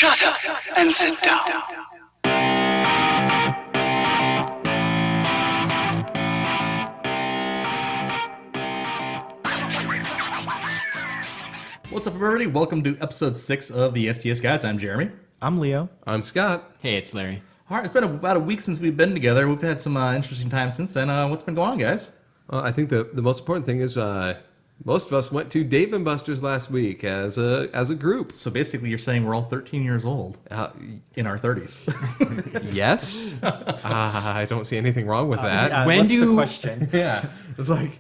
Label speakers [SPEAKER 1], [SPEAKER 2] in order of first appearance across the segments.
[SPEAKER 1] Shut up and sit down.
[SPEAKER 2] What's up, everybody? Welcome to episode 6 of the STS Guys. I'm Jeremy.
[SPEAKER 3] I'm Leo.
[SPEAKER 4] I'm Scott.
[SPEAKER 5] Hey, it's Larry.
[SPEAKER 2] All right, it's been about a week since we've been together. We've had some interesting times since then. What's been going on, guys?
[SPEAKER 4] I think the most important thing is most of us went to Dave & Buster's last week as a group.
[SPEAKER 2] So basically, you're saying we're all 13 years old in our 30s.
[SPEAKER 4] Yes. I don't see anything wrong with that.
[SPEAKER 5] When
[SPEAKER 3] what's
[SPEAKER 5] do-
[SPEAKER 3] the question?
[SPEAKER 4] Yeah. It's like,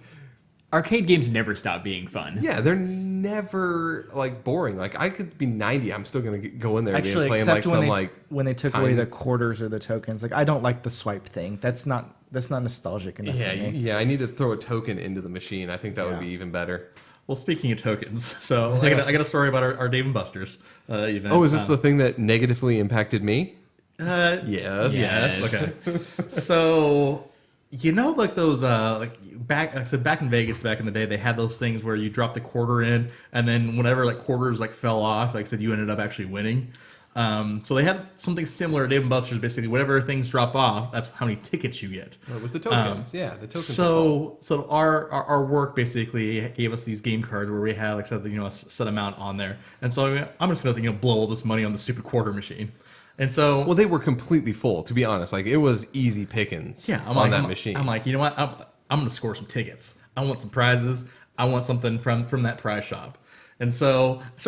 [SPEAKER 5] Arcade games never stop being fun.
[SPEAKER 4] yeah, they're never like boring. Like I could be 90, I'm still gonna go in there
[SPEAKER 3] Actually,
[SPEAKER 4] and playing
[SPEAKER 3] except
[SPEAKER 4] like
[SPEAKER 3] when they took away the quarters or the tokens. Like I don't like the swipe thing. That's not nostalgic enough for me.
[SPEAKER 4] yeah. I need to throw a token into the machine. I think that would be even better.
[SPEAKER 2] Well, speaking of tokens, so I got a story about our Dave & Buster's event.
[SPEAKER 4] Oh, is this the thing that negatively impacted me?
[SPEAKER 2] Yes.
[SPEAKER 5] Yes.
[SPEAKER 2] Okay. So, you know, like those, back in Vegas, back in the day, they had those things where you drop the quarter in, and then whenever like quarters like fell off, like I said, you ended up actually winning. So they had something similar at Dave & Buster's. Basically, whatever things drop off, that's how many tickets you get.
[SPEAKER 4] With the tokens, the tokens.
[SPEAKER 2] So our work basically gave us these game cards where we had like said a set amount on there, and so I'm just gonna blow all this money on the stupid quarter machine. And so,
[SPEAKER 4] well, they were completely full. To be honest, like it was easy pickings. On that machine.
[SPEAKER 2] I'm like, you know what? I'm going to score some tickets. I want some prizes. I want something from that prize shop. And so I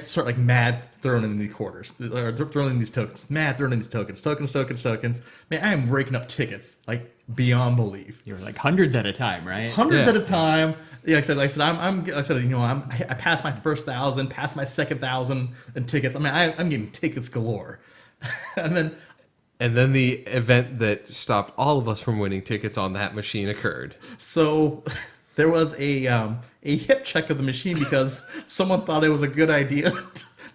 [SPEAKER 2] start mad throwing in these quarters, or throwing in these tokens, tokens. Man, I am raking up tickets like beyond belief.
[SPEAKER 5] You're like hundreds at a time, right?
[SPEAKER 2] Hundreds at a time. Yeah, I said, I passed my first 1,000, passed my second 1,000 in tickets. I mean, I'm getting tickets galore. And then
[SPEAKER 4] the event that stopped all of us from winning tickets on that machine occurred.
[SPEAKER 2] So there was a hip check of the machine because someone thought it was a good idea.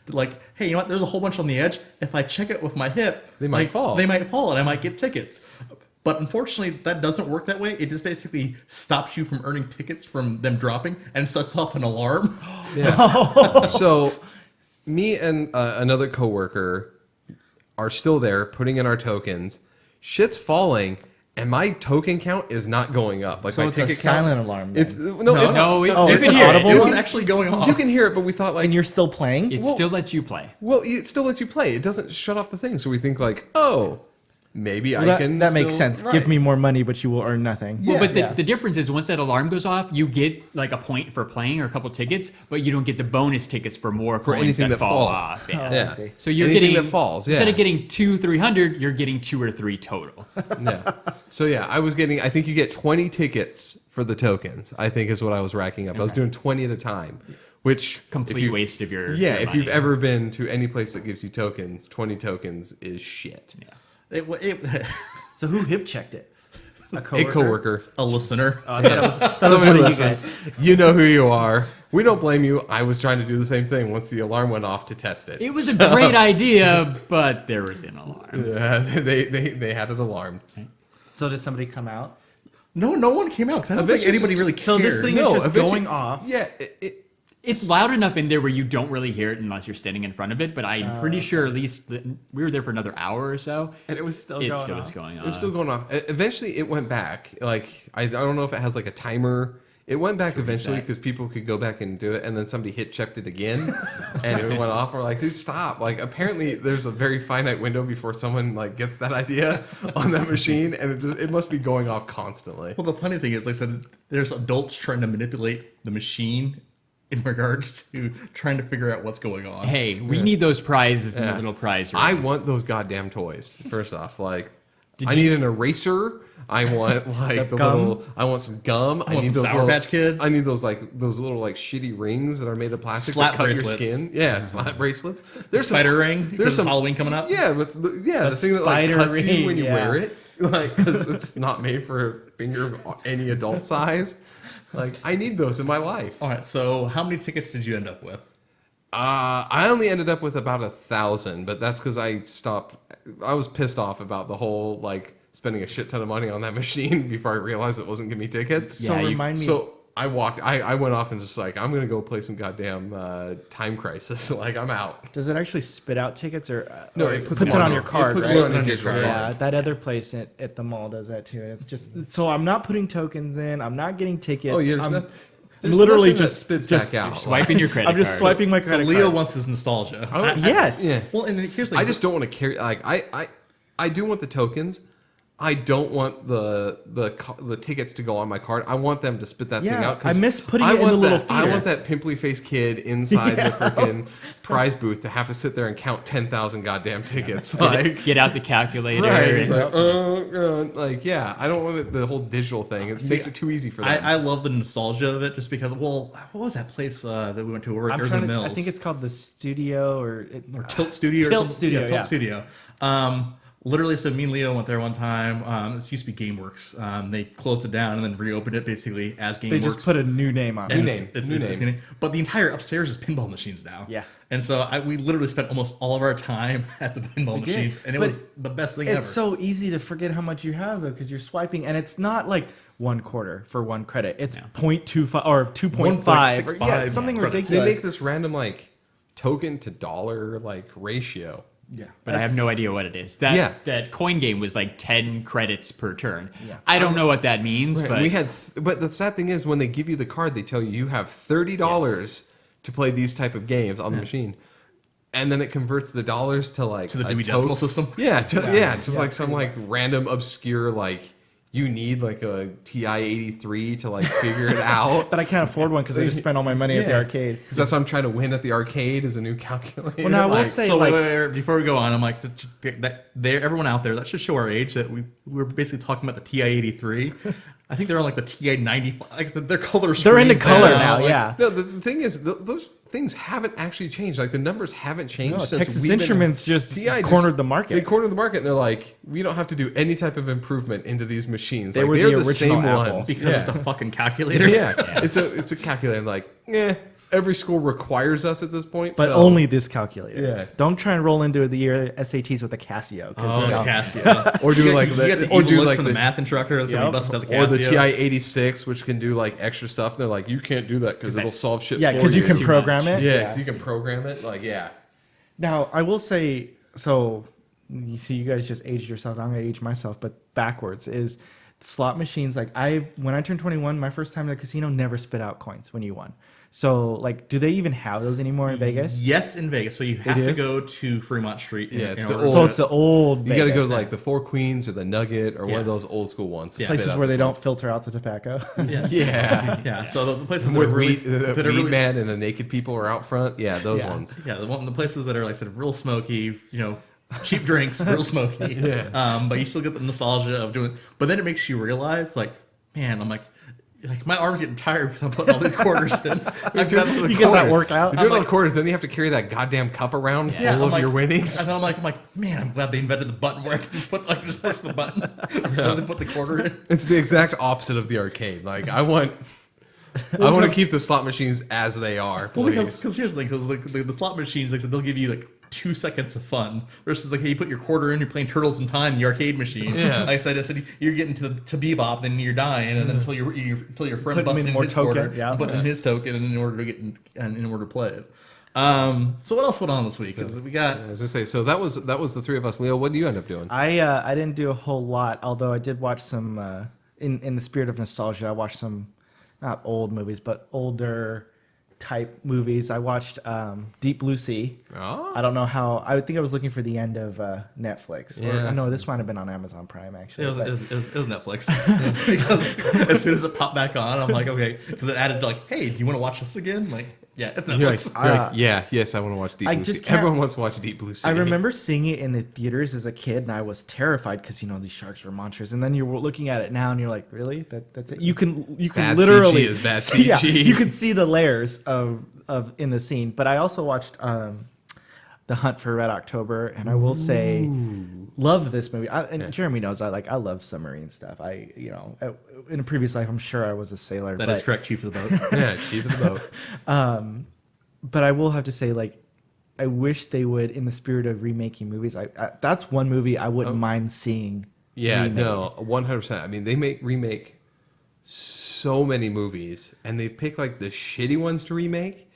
[SPEAKER 2] Like, hey, you know what? There's a whole bunch on the edge. If I check it with my hip,
[SPEAKER 4] They might fall,
[SPEAKER 2] and I might get tickets. But unfortunately, that doesn't work that way. It just basically stops you from earning tickets from them dropping and sets off an alarm.
[SPEAKER 4] Yes. So me and another coworker are still there putting in our tokens. Shit's falling, and my token count is not going up. Like
[SPEAKER 3] So
[SPEAKER 4] my
[SPEAKER 3] it's
[SPEAKER 4] ticket
[SPEAKER 3] a silent
[SPEAKER 4] count,
[SPEAKER 3] alarm. Then.
[SPEAKER 4] It's
[SPEAKER 5] No,
[SPEAKER 4] no,
[SPEAKER 5] you
[SPEAKER 3] it's
[SPEAKER 5] can
[SPEAKER 3] an
[SPEAKER 5] hear
[SPEAKER 3] audible
[SPEAKER 5] it.
[SPEAKER 2] It
[SPEAKER 3] one?
[SPEAKER 2] was actually going off.
[SPEAKER 4] you can hear it, but we thought like
[SPEAKER 3] and you're still playing.
[SPEAKER 5] It still lets you play.
[SPEAKER 4] well, it still lets you play. It doesn't shut off the thing, so we think like, oh, maybe
[SPEAKER 3] Well,
[SPEAKER 4] I can.
[SPEAKER 3] that makes
[SPEAKER 4] still-
[SPEAKER 3] sense.
[SPEAKER 4] right.
[SPEAKER 3] Give me more money, but you will earn nothing.
[SPEAKER 5] Well, but
[SPEAKER 3] Yeah.
[SPEAKER 5] the difference is once that alarm goes off, you get like a point for playing or a couple tickets, but you don't get the bonus tickets for more coins
[SPEAKER 4] anything
[SPEAKER 5] that
[SPEAKER 4] that
[SPEAKER 5] fall
[SPEAKER 4] fall.
[SPEAKER 5] off. Yeah.
[SPEAKER 3] Oh,
[SPEAKER 4] Yeah.
[SPEAKER 3] I see.
[SPEAKER 5] So you're
[SPEAKER 4] Anything
[SPEAKER 5] getting
[SPEAKER 4] that falls. Yeah.
[SPEAKER 5] instead of getting 300, you're getting 2 or 3 total.
[SPEAKER 4] Yeah. So yeah, I think you get 20 tickets for the tokens. I think is what I was racking up. I was doing 20 at a time, which
[SPEAKER 5] Complete waste of your
[SPEAKER 4] Yeah,
[SPEAKER 5] your
[SPEAKER 4] if you've
[SPEAKER 5] money.
[SPEAKER 4] ever been to any place that gives you tokens, 20 tokens is shit.
[SPEAKER 5] Yeah.
[SPEAKER 3] So who hip checked it? A
[SPEAKER 4] A
[SPEAKER 3] coworker.
[SPEAKER 4] coworker.
[SPEAKER 2] A listener.
[SPEAKER 3] That was
[SPEAKER 4] Somebody
[SPEAKER 3] one of you
[SPEAKER 4] listens.
[SPEAKER 3] guys.
[SPEAKER 4] You know who you are. We don't blame you. I was trying to do the same thing once the alarm went off to test it.
[SPEAKER 5] It was a great idea, but there was an alarm.
[SPEAKER 4] Yeah, they had it alarmed.
[SPEAKER 3] So did somebody come out?
[SPEAKER 2] No one came out because I don't think
[SPEAKER 4] Eventually
[SPEAKER 2] anybody
[SPEAKER 4] just-
[SPEAKER 2] really cared.
[SPEAKER 3] So this thing
[SPEAKER 4] No,
[SPEAKER 3] is just
[SPEAKER 4] eventually-
[SPEAKER 3] going off.
[SPEAKER 4] Yeah,
[SPEAKER 5] It's loud enough in there where you don't really hear it unless you're standing in front of it, but I'm pretty sure at least we were there for another hour or so.
[SPEAKER 3] And it was still
[SPEAKER 5] It
[SPEAKER 3] going
[SPEAKER 5] still
[SPEAKER 3] off.
[SPEAKER 5] was going on.
[SPEAKER 4] it was still going off. Eventually, it went back. Like I don't know if it has like a timer. It went back eventually
[SPEAKER 5] reset.
[SPEAKER 4] because people could go back and do it, and then somebody hit checked it again, and it went off. We're like, dude, stop! Like apparently, there's a very finite window before someone like gets that idea on that machine, and it must be going off constantly.
[SPEAKER 2] Well, the funny thing is, like I said, there's adults trying to manipulate the machine in regards to trying to figure out what's going on.
[SPEAKER 5] Hey, we need those prizes in
[SPEAKER 4] Yeah.
[SPEAKER 5] the little prize room.
[SPEAKER 4] I want those goddamn toys. First off, like I need an eraser. I want like the
[SPEAKER 3] gum?
[SPEAKER 4] little. I want some gum. I
[SPEAKER 2] want
[SPEAKER 4] need
[SPEAKER 2] some
[SPEAKER 4] those
[SPEAKER 2] Sour
[SPEAKER 4] little,
[SPEAKER 2] Patch Kids?
[SPEAKER 4] I need those little like shitty rings that are made of plastic
[SPEAKER 2] Slap
[SPEAKER 4] that cut
[SPEAKER 2] bracelets.
[SPEAKER 4] your skin. Yeah, slap bracelets. There's
[SPEAKER 2] Spider ring. There's
[SPEAKER 4] There's
[SPEAKER 2] some
[SPEAKER 4] some
[SPEAKER 2] Halloween coming up.
[SPEAKER 4] Yeah, the thing that like
[SPEAKER 3] spider
[SPEAKER 4] cuts you
[SPEAKER 3] ring,
[SPEAKER 4] when you
[SPEAKER 3] yeah.
[SPEAKER 4] wear it, like because it's not made for a finger of any adult size. Like I need those in my life.
[SPEAKER 2] All right. So how many tickets did you end up with?
[SPEAKER 4] I only ended up with about 1,000, but that's because I stopped. I was pissed off about the whole like spending a shit ton of money on that machine before I realized it wasn't giving me tickets.
[SPEAKER 3] So
[SPEAKER 5] Yeah,
[SPEAKER 3] remind me.
[SPEAKER 4] So I went off and just like, I'm gonna go play some goddamn Time Crisis. Like, I'm out.
[SPEAKER 3] Does it actually spit out tickets or
[SPEAKER 4] No,
[SPEAKER 3] or
[SPEAKER 4] it puts
[SPEAKER 3] it
[SPEAKER 4] them
[SPEAKER 3] on your
[SPEAKER 4] it
[SPEAKER 3] card?
[SPEAKER 4] puts
[SPEAKER 3] right?
[SPEAKER 4] it on your digital card.
[SPEAKER 3] Yeah, that other place at the mall does that too. And it's just so I'm not putting tokens in. I'm not getting tickets.
[SPEAKER 4] Oh, yeah.
[SPEAKER 3] I'm
[SPEAKER 4] There's
[SPEAKER 3] literally
[SPEAKER 4] nothing that
[SPEAKER 3] just
[SPEAKER 4] spits
[SPEAKER 3] just
[SPEAKER 4] back out.
[SPEAKER 5] Swiping your credit
[SPEAKER 3] I'm just
[SPEAKER 5] card.
[SPEAKER 3] swiping my
[SPEAKER 2] So
[SPEAKER 3] credit
[SPEAKER 2] Leo
[SPEAKER 3] card.
[SPEAKER 2] wants his nostalgia.
[SPEAKER 3] Yes.
[SPEAKER 4] Yeah.
[SPEAKER 2] Well, and here's the
[SPEAKER 4] I just don't want to carry. Like, I do want the tokens. I don't want the tickets to go on my card. I want them to spit that thing
[SPEAKER 3] Yeah,
[SPEAKER 4] out.
[SPEAKER 3] I miss putting
[SPEAKER 4] I
[SPEAKER 3] it in
[SPEAKER 4] want
[SPEAKER 3] the little
[SPEAKER 4] that- I
[SPEAKER 3] theater.
[SPEAKER 4] want that pimply faced kid inside the freaking prize booth to have to sit there and count 10,000 goddamn tickets. Like,
[SPEAKER 5] Get out the calculator.
[SPEAKER 4] right?
[SPEAKER 5] and-
[SPEAKER 4] It's like, yeah, I don't want the whole digital thing. It makes it too easy for them.
[SPEAKER 2] I love the nostalgia of it just because, well, what was that place that we went to? Where
[SPEAKER 3] I'm
[SPEAKER 2] there was
[SPEAKER 3] trying
[SPEAKER 2] a
[SPEAKER 3] to,
[SPEAKER 2] Mills.
[SPEAKER 3] I think it's called the Studio or
[SPEAKER 2] Tilt Studio.
[SPEAKER 3] Tilt
[SPEAKER 2] or something.
[SPEAKER 3] Studio,
[SPEAKER 2] Yeah,
[SPEAKER 3] yeah.
[SPEAKER 2] Tilt Studio. Literally, so me and Leo went there one time. This used to be GameWorks. They closed it down and then reopened it basically as GameWorks.
[SPEAKER 3] They just put a new name on it.
[SPEAKER 2] And
[SPEAKER 4] New
[SPEAKER 2] it's-
[SPEAKER 4] name.
[SPEAKER 2] it's- it's- But the entire upstairs is pinball machines now.
[SPEAKER 3] Yeah.
[SPEAKER 2] And so we literally spent almost all of our time at the pinball
[SPEAKER 3] did.
[SPEAKER 2] machines, and it
[SPEAKER 3] But
[SPEAKER 2] was the best thing
[SPEAKER 3] It's
[SPEAKER 2] ever.
[SPEAKER 3] so easy to forget how much you have though, because you're swiping, and it's not like 1/4 for 1 credit. It's 0.25 or 2.5. Or, yeah, it's something
[SPEAKER 2] credits.
[SPEAKER 3] ridiculous.
[SPEAKER 4] They make this random like token to dollar like ratio.
[SPEAKER 3] yeah,
[SPEAKER 5] But I have no idea what it is. That
[SPEAKER 4] Yeah.
[SPEAKER 5] that coin game was like 10 credits per turn.
[SPEAKER 3] Yeah.
[SPEAKER 5] I don't know what that means,
[SPEAKER 4] Right,
[SPEAKER 5] but
[SPEAKER 4] we had, but the sad thing is when they give you the card, they tell you you have $30 to play these type of games on the machine, and then it converts the dollars to like
[SPEAKER 2] To the
[SPEAKER 4] a
[SPEAKER 2] Dewey Decimal System?
[SPEAKER 4] Yeah, just like some like random obscure like you need like a TI-83 to like figure it out.
[SPEAKER 3] But I can't afford one because I just spent all my money at the arcade.
[SPEAKER 4] Because that's what I'm trying to win at the arcade is a new calculator.
[SPEAKER 3] Well, now I will
[SPEAKER 4] Like,
[SPEAKER 3] say,
[SPEAKER 2] So
[SPEAKER 3] like,
[SPEAKER 2] wait, before we go on, I'm like, everyone out there, that should show our age. That we're basically talking about the TI-83. I think they're on like the TI-95. Like their color.
[SPEAKER 3] they're into
[SPEAKER 2] screens
[SPEAKER 3] color now.
[SPEAKER 2] like,
[SPEAKER 3] Yeah.
[SPEAKER 4] No, the thing is, those things haven't actually changed. Like the numbers haven't changed
[SPEAKER 3] No,
[SPEAKER 4] since
[SPEAKER 3] Texas
[SPEAKER 4] we've been-
[SPEAKER 3] Instruments just
[SPEAKER 4] TI
[SPEAKER 3] cornered the market.
[SPEAKER 4] They cornered the market, and they're like, we don't have to do any type of improvement into these machines.
[SPEAKER 3] They
[SPEAKER 4] Like,
[SPEAKER 3] were
[SPEAKER 4] they're
[SPEAKER 3] the
[SPEAKER 4] the
[SPEAKER 3] original
[SPEAKER 4] same
[SPEAKER 3] Apple.
[SPEAKER 4] ones.
[SPEAKER 2] because
[SPEAKER 4] yeah.
[SPEAKER 2] it's a fucking calculator.
[SPEAKER 4] yeah, it's a calculator. Like, every school requires us at this point,
[SPEAKER 3] But
[SPEAKER 4] so-
[SPEAKER 3] only this calculator.
[SPEAKER 4] Yeah.
[SPEAKER 3] Don't try and roll into the year SATs with a Casio. 'Cause,
[SPEAKER 2] Oh,
[SPEAKER 3] you know,
[SPEAKER 2] Casio.
[SPEAKER 4] Or do
[SPEAKER 2] you
[SPEAKER 4] like
[SPEAKER 2] you
[SPEAKER 4] the-
[SPEAKER 2] get the
[SPEAKER 4] or
[SPEAKER 2] evil
[SPEAKER 4] do
[SPEAKER 2] looks
[SPEAKER 4] like
[SPEAKER 2] from the
[SPEAKER 4] the-
[SPEAKER 2] math instructor. That's
[SPEAKER 3] Yep.
[SPEAKER 2] busted out the
[SPEAKER 4] or the
[SPEAKER 2] Casio.
[SPEAKER 4] TI-86, which can do like extra stuff. And they're like, you can't do that because it'll solve shit.
[SPEAKER 3] Yeah,
[SPEAKER 4] for
[SPEAKER 3] because you can
[SPEAKER 5] too
[SPEAKER 3] program
[SPEAKER 5] much.
[SPEAKER 3] it.
[SPEAKER 4] Yeah, because you can program it. Like, yeah.
[SPEAKER 3] Now, I will say, so you see, you guys just aged yourself. I'm going to age myself, but backwards is slot machines. Like when I turned 21, my first time at the casino never spit out coins when you won. So like, do they even have those anymore in Vegas?
[SPEAKER 2] Yes, in Vegas. So you have
[SPEAKER 3] do?
[SPEAKER 2] to go to Fremont Street.
[SPEAKER 4] Yeah, it's the
[SPEAKER 2] order
[SPEAKER 4] old-
[SPEAKER 3] So
[SPEAKER 2] to-
[SPEAKER 3] it's the old
[SPEAKER 4] You got to
[SPEAKER 3] Vegas.
[SPEAKER 4] go to like the Four Queens or the Nugget or one
[SPEAKER 2] Yeah.
[SPEAKER 4] of those old school ones. to
[SPEAKER 2] Yeah.
[SPEAKER 4] spit
[SPEAKER 3] places
[SPEAKER 4] out
[SPEAKER 3] where
[SPEAKER 4] the
[SPEAKER 3] they don't
[SPEAKER 4] coins.
[SPEAKER 3] filter out the tobacco.
[SPEAKER 2] Yeah.
[SPEAKER 4] Yeah.
[SPEAKER 2] Yeah. So the places that
[SPEAKER 4] With
[SPEAKER 2] are really,
[SPEAKER 4] weed,
[SPEAKER 2] that
[SPEAKER 4] the
[SPEAKER 2] are
[SPEAKER 4] weed
[SPEAKER 2] really,
[SPEAKER 4] man and the naked people are out front. Yeah, those
[SPEAKER 3] Yeah.
[SPEAKER 4] ones.
[SPEAKER 2] yeah, the places that are like I said, real smoky. Cheap drinks, real smoky.
[SPEAKER 4] Yeah.
[SPEAKER 2] But you still get the nostalgia of doing. But then it makes you realize, like, man, I'm like my arm's getting tired because I'm putting all these quarters in. I've got the
[SPEAKER 3] You get that
[SPEAKER 2] quarters.
[SPEAKER 3] workout?
[SPEAKER 4] You're doing all the quarters, then you have to carry that goddamn cup around
[SPEAKER 2] Yeah,
[SPEAKER 4] full
[SPEAKER 2] I'm
[SPEAKER 4] of
[SPEAKER 2] like-
[SPEAKER 4] your winnings.
[SPEAKER 2] And then I'm like, man, I'm glad they invented the button where I can just push the button rather than put the quarter in.
[SPEAKER 4] It's the exact opposite of the arcade. Like I want to keep the slot machines as they are.
[SPEAKER 2] Well,
[SPEAKER 4] Please.
[SPEAKER 2] because here's the thing, because the slot machines, like I said, they'll give you like 2 seconds of fun versus like, hey, you put your quarter in, you're playing Turtles in Time in the arcade machine.
[SPEAKER 4] Yeah.
[SPEAKER 2] Like I said you're getting to Bebop, then you're dying, and then until your friend
[SPEAKER 3] Put
[SPEAKER 2] busts
[SPEAKER 3] in
[SPEAKER 2] in
[SPEAKER 3] more
[SPEAKER 2] his
[SPEAKER 3] token,
[SPEAKER 2] quarter,
[SPEAKER 3] yeah.
[SPEAKER 2] put in his token, and in order to get in order to play it. So what else went on this week? 'Cause we got
[SPEAKER 4] As I say, so that was the three of us. Leo, what did you end up doing?
[SPEAKER 3] I didn't do a whole lot, although I did watch some. In the spirit of nostalgia, I watched some, not old movies, but older type movies. I watched Deep Blue Sea.
[SPEAKER 4] Oh.
[SPEAKER 3] I don't know how. I would think I was looking for the end of Netflix.
[SPEAKER 4] Yeah.
[SPEAKER 3] Or, no, this might have been on Amazon Prime actually.
[SPEAKER 2] it
[SPEAKER 3] but-
[SPEAKER 2] was Netflix because as soon as it popped back on, I'm like, okay, because it added like, hey, do you want to watch this again? Like, yeah, it's
[SPEAKER 4] You're like,
[SPEAKER 2] Netflix.
[SPEAKER 4] yes, I want to watch Deep
[SPEAKER 3] I
[SPEAKER 4] Blue
[SPEAKER 3] just
[SPEAKER 4] Sea.
[SPEAKER 3] can't-
[SPEAKER 4] Everyone wants to watch Deep Blue Sea.
[SPEAKER 3] I remember seeing it in the theaters as a kid, and I was terrified because these sharks were monsters. And then you're looking at it now, and you're like, really? That's it? You can
[SPEAKER 4] Bad
[SPEAKER 3] literally
[SPEAKER 4] CG is bad
[SPEAKER 3] see, yeah,
[SPEAKER 4] CG.
[SPEAKER 3] you can see the layers of in the scene. But I also watched The Hunt for Red October, and I will say, love this movie. Jeremy knows I love submarine stuff. In a previous life, I'm sure I was a sailor.
[SPEAKER 2] That
[SPEAKER 3] but,
[SPEAKER 2] is correct, Chief of the Boat.
[SPEAKER 4] Yeah, Chief of the Boat.
[SPEAKER 3] But I will have to say, I wish they would, in the spirit of remaking movies. That's one movie I wouldn't mind seeing.
[SPEAKER 4] Yeah,
[SPEAKER 3] remade.
[SPEAKER 4] no, 100%. I mean, they remake so many movies, and they pick like the shitty ones to remake.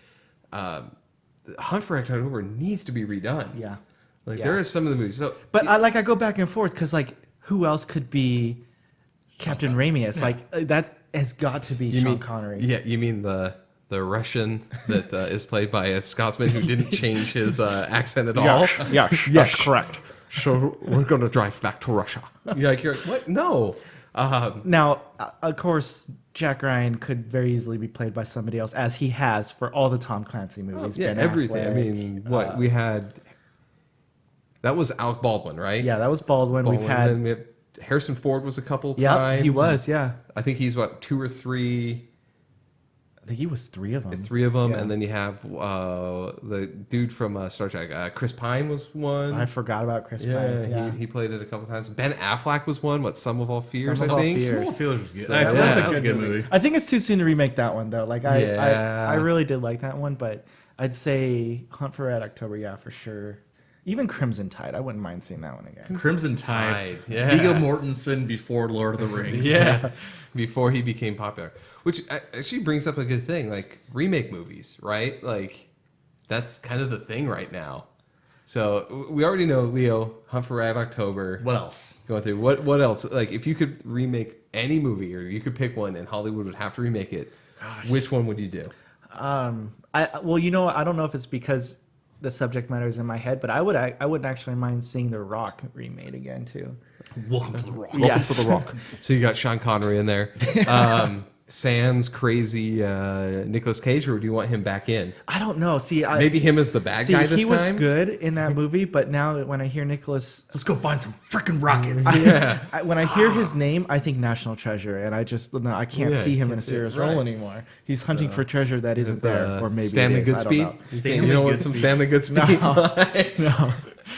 [SPEAKER 4] Hunt for October needs to be redone.
[SPEAKER 3] Yeah.
[SPEAKER 4] Like
[SPEAKER 3] Yeah.
[SPEAKER 4] there are some of the movies. So,
[SPEAKER 3] But I go back and forth because like who else could be Captain Ramius? Like that has got to be Sean Connery.
[SPEAKER 4] Yeah, you mean the Russian that is played by a Scotsman who didn't change his accent at all?
[SPEAKER 3] Yes, correct.
[SPEAKER 4] So we're going to drive back to Russia. You're like, what? No.
[SPEAKER 3] Now, of course, Jack Ryan could very easily be played by somebody else, as he has for all the Tom Clancy movies.
[SPEAKER 4] Yeah,
[SPEAKER 3] Ben
[SPEAKER 4] everything. I
[SPEAKER 3] Affleck,
[SPEAKER 4] mean, what we had. That was Alec Baldwin, right?
[SPEAKER 3] Yeah, that was Baldwin.
[SPEAKER 4] Baldwin.
[SPEAKER 3] We've had.
[SPEAKER 4] And then we had Harrison Ford was a couple
[SPEAKER 3] Yeah,
[SPEAKER 4] times.
[SPEAKER 3] he was. Yeah,
[SPEAKER 4] I think he's what 2 or 3.
[SPEAKER 3] I think he was 3 of them.
[SPEAKER 4] 3 of them,
[SPEAKER 3] Yeah.
[SPEAKER 4] and then you have the dude from Star Trek. Chris Pine was one.
[SPEAKER 3] I forgot about Chris
[SPEAKER 4] Yeah,
[SPEAKER 3] Pine. Yeah,
[SPEAKER 4] he played it a couple times. Ben Affleck was one. What, Some of All Fears?
[SPEAKER 3] Some of
[SPEAKER 4] I
[SPEAKER 3] All
[SPEAKER 4] think.
[SPEAKER 3] Fears.
[SPEAKER 2] Small Feelers was good.
[SPEAKER 4] So,
[SPEAKER 2] That's
[SPEAKER 4] yeah.
[SPEAKER 2] a good movie.
[SPEAKER 3] I think it's too soon to remake that one though. Like I
[SPEAKER 4] Yeah.
[SPEAKER 3] really did like that one, but I'd say Hunt for Red October, yeah, for sure. Even Crimson Tide, I wouldn't mind seeing that one again.
[SPEAKER 2] Crimson Tide.
[SPEAKER 4] Tide, yeah.
[SPEAKER 2] Viggo Mortensen before Lord of the Rings.
[SPEAKER 4] Yeah, before he became popular, which actually brings up a good thing, like remake movies, right? Like that's kind of the thing right now. So we already know Leo, Hunt for Red October.
[SPEAKER 2] What else?
[SPEAKER 4] Going through what else? Like if you could remake any movie, or you could pick one, and Hollywood would have to remake it, which one would you do?
[SPEAKER 3] I don't know if it's because the subject matter is in my head, but I wouldn't actually mind seeing The Rock remade again too.
[SPEAKER 2] Welcome to the Rock.
[SPEAKER 3] Yes.
[SPEAKER 4] To the Rock. So you got Sean Connery in there. Sans crazy Nicolas Cage, or do you want him back in?
[SPEAKER 3] I don't know. See,
[SPEAKER 4] Maybe him as the bad guy this
[SPEAKER 3] he
[SPEAKER 4] time?
[SPEAKER 3] was good in that movie, but now when I hear Nicholas,
[SPEAKER 2] Let's go find some freaking rockets.
[SPEAKER 4] Yeah.
[SPEAKER 3] when I hear his name, I think National Treasure, and I can't
[SPEAKER 4] Yeah,
[SPEAKER 3] see him in
[SPEAKER 4] can't
[SPEAKER 3] a
[SPEAKER 4] see it,
[SPEAKER 3] serious
[SPEAKER 4] right.
[SPEAKER 3] role anymore. He's hunting for treasure that isn't there, or maybe
[SPEAKER 4] Stanley
[SPEAKER 3] it is.
[SPEAKER 4] Goodspeed.
[SPEAKER 3] I don't know.
[SPEAKER 2] Stanley
[SPEAKER 4] You don't want
[SPEAKER 2] Goodspeed.
[SPEAKER 4] some Stanley Goodspeed?
[SPEAKER 3] No.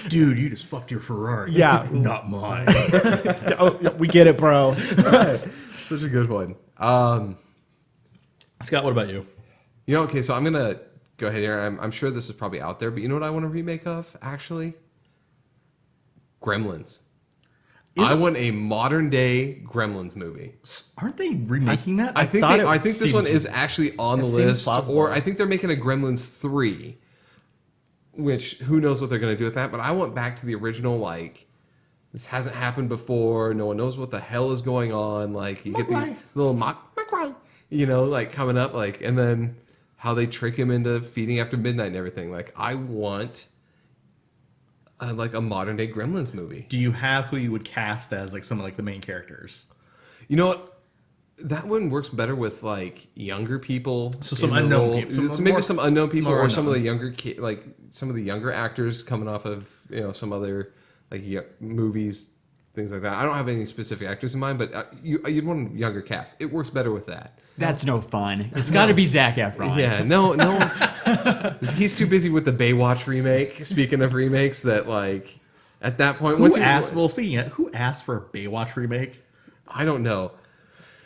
[SPEAKER 2] Dude, you just fucked your Ferrari.
[SPEAKER 3] Yeah.
[SPEAKER 2] Not mine.
[SPEAKER 3] Oh, we get it, bro.
[SPEAKER 4] Such a good one.
[SPEAKER 2] Scott, what about you?
[SPEAKER 4] You know, okay, so I'm gonna go ahead here. I'm sure this is probably out there, but you know what I want a remake of? Actually, Gremlins. I want a modern day Gremlins movie.
[SPEAKER 2] Aren't they remaking that?
[SPEAKER 4] I think
[SPEAKER 3] thought it
[SPEAKER 4] I think this
[SPEAKER 2] seems-
[SPEAKER 4] one is actually on the
[SPEAKER 3] seems
[SPEAKER 4] list,
[SPEAKER 3] plausible.
[SPEAKER 4] or I think they're making a Gremlins 3, which who knows what they're gonna do with that. But I want back to the original. Like, this hasn't happened before. No one knows what the hell is going on. Like, you get these little like coming up, like, and then how they trick him into feeding after midnight and everything. Like, I want like a modern day Gremlins movie.
[SPEAKER 2] Do you have who you would cast as like some of like the main characters?
[SPEAKER 4] You know what? That one works better with like younger people.
[SPEAKER 2] So some
[SPEAKER 4] in the
[SPEAKER 2] unknown
[SPEAKER 4] role.
[SPEAKER 2] people.
[SPEAKER 4] So maybe some unknown people,
[SPEAKER 2] more
[SPEAKER 4] or some of the
[SPEAKER 2] unknown.
[SPEAKER 4] younger like some of the younger actors coming off of some other like movies, things like that. I don't have any specific actors in mind, but you'd want a younger cast. It works better with that.
[SPEAKER 5] That's no fun. It's got to be Zac Efron.
[SPEAKER 4] Yeah, no. He's too busy with the Baywatch remake. Speaking of remakes, that like at that point,
[SPEAKER 2] Who
[SPEAKER 4] once you-
[SPEAKER 2] asked? Well, speaking of, who asked for a Baywatch remake?
[SPEAKER 4] I don't know,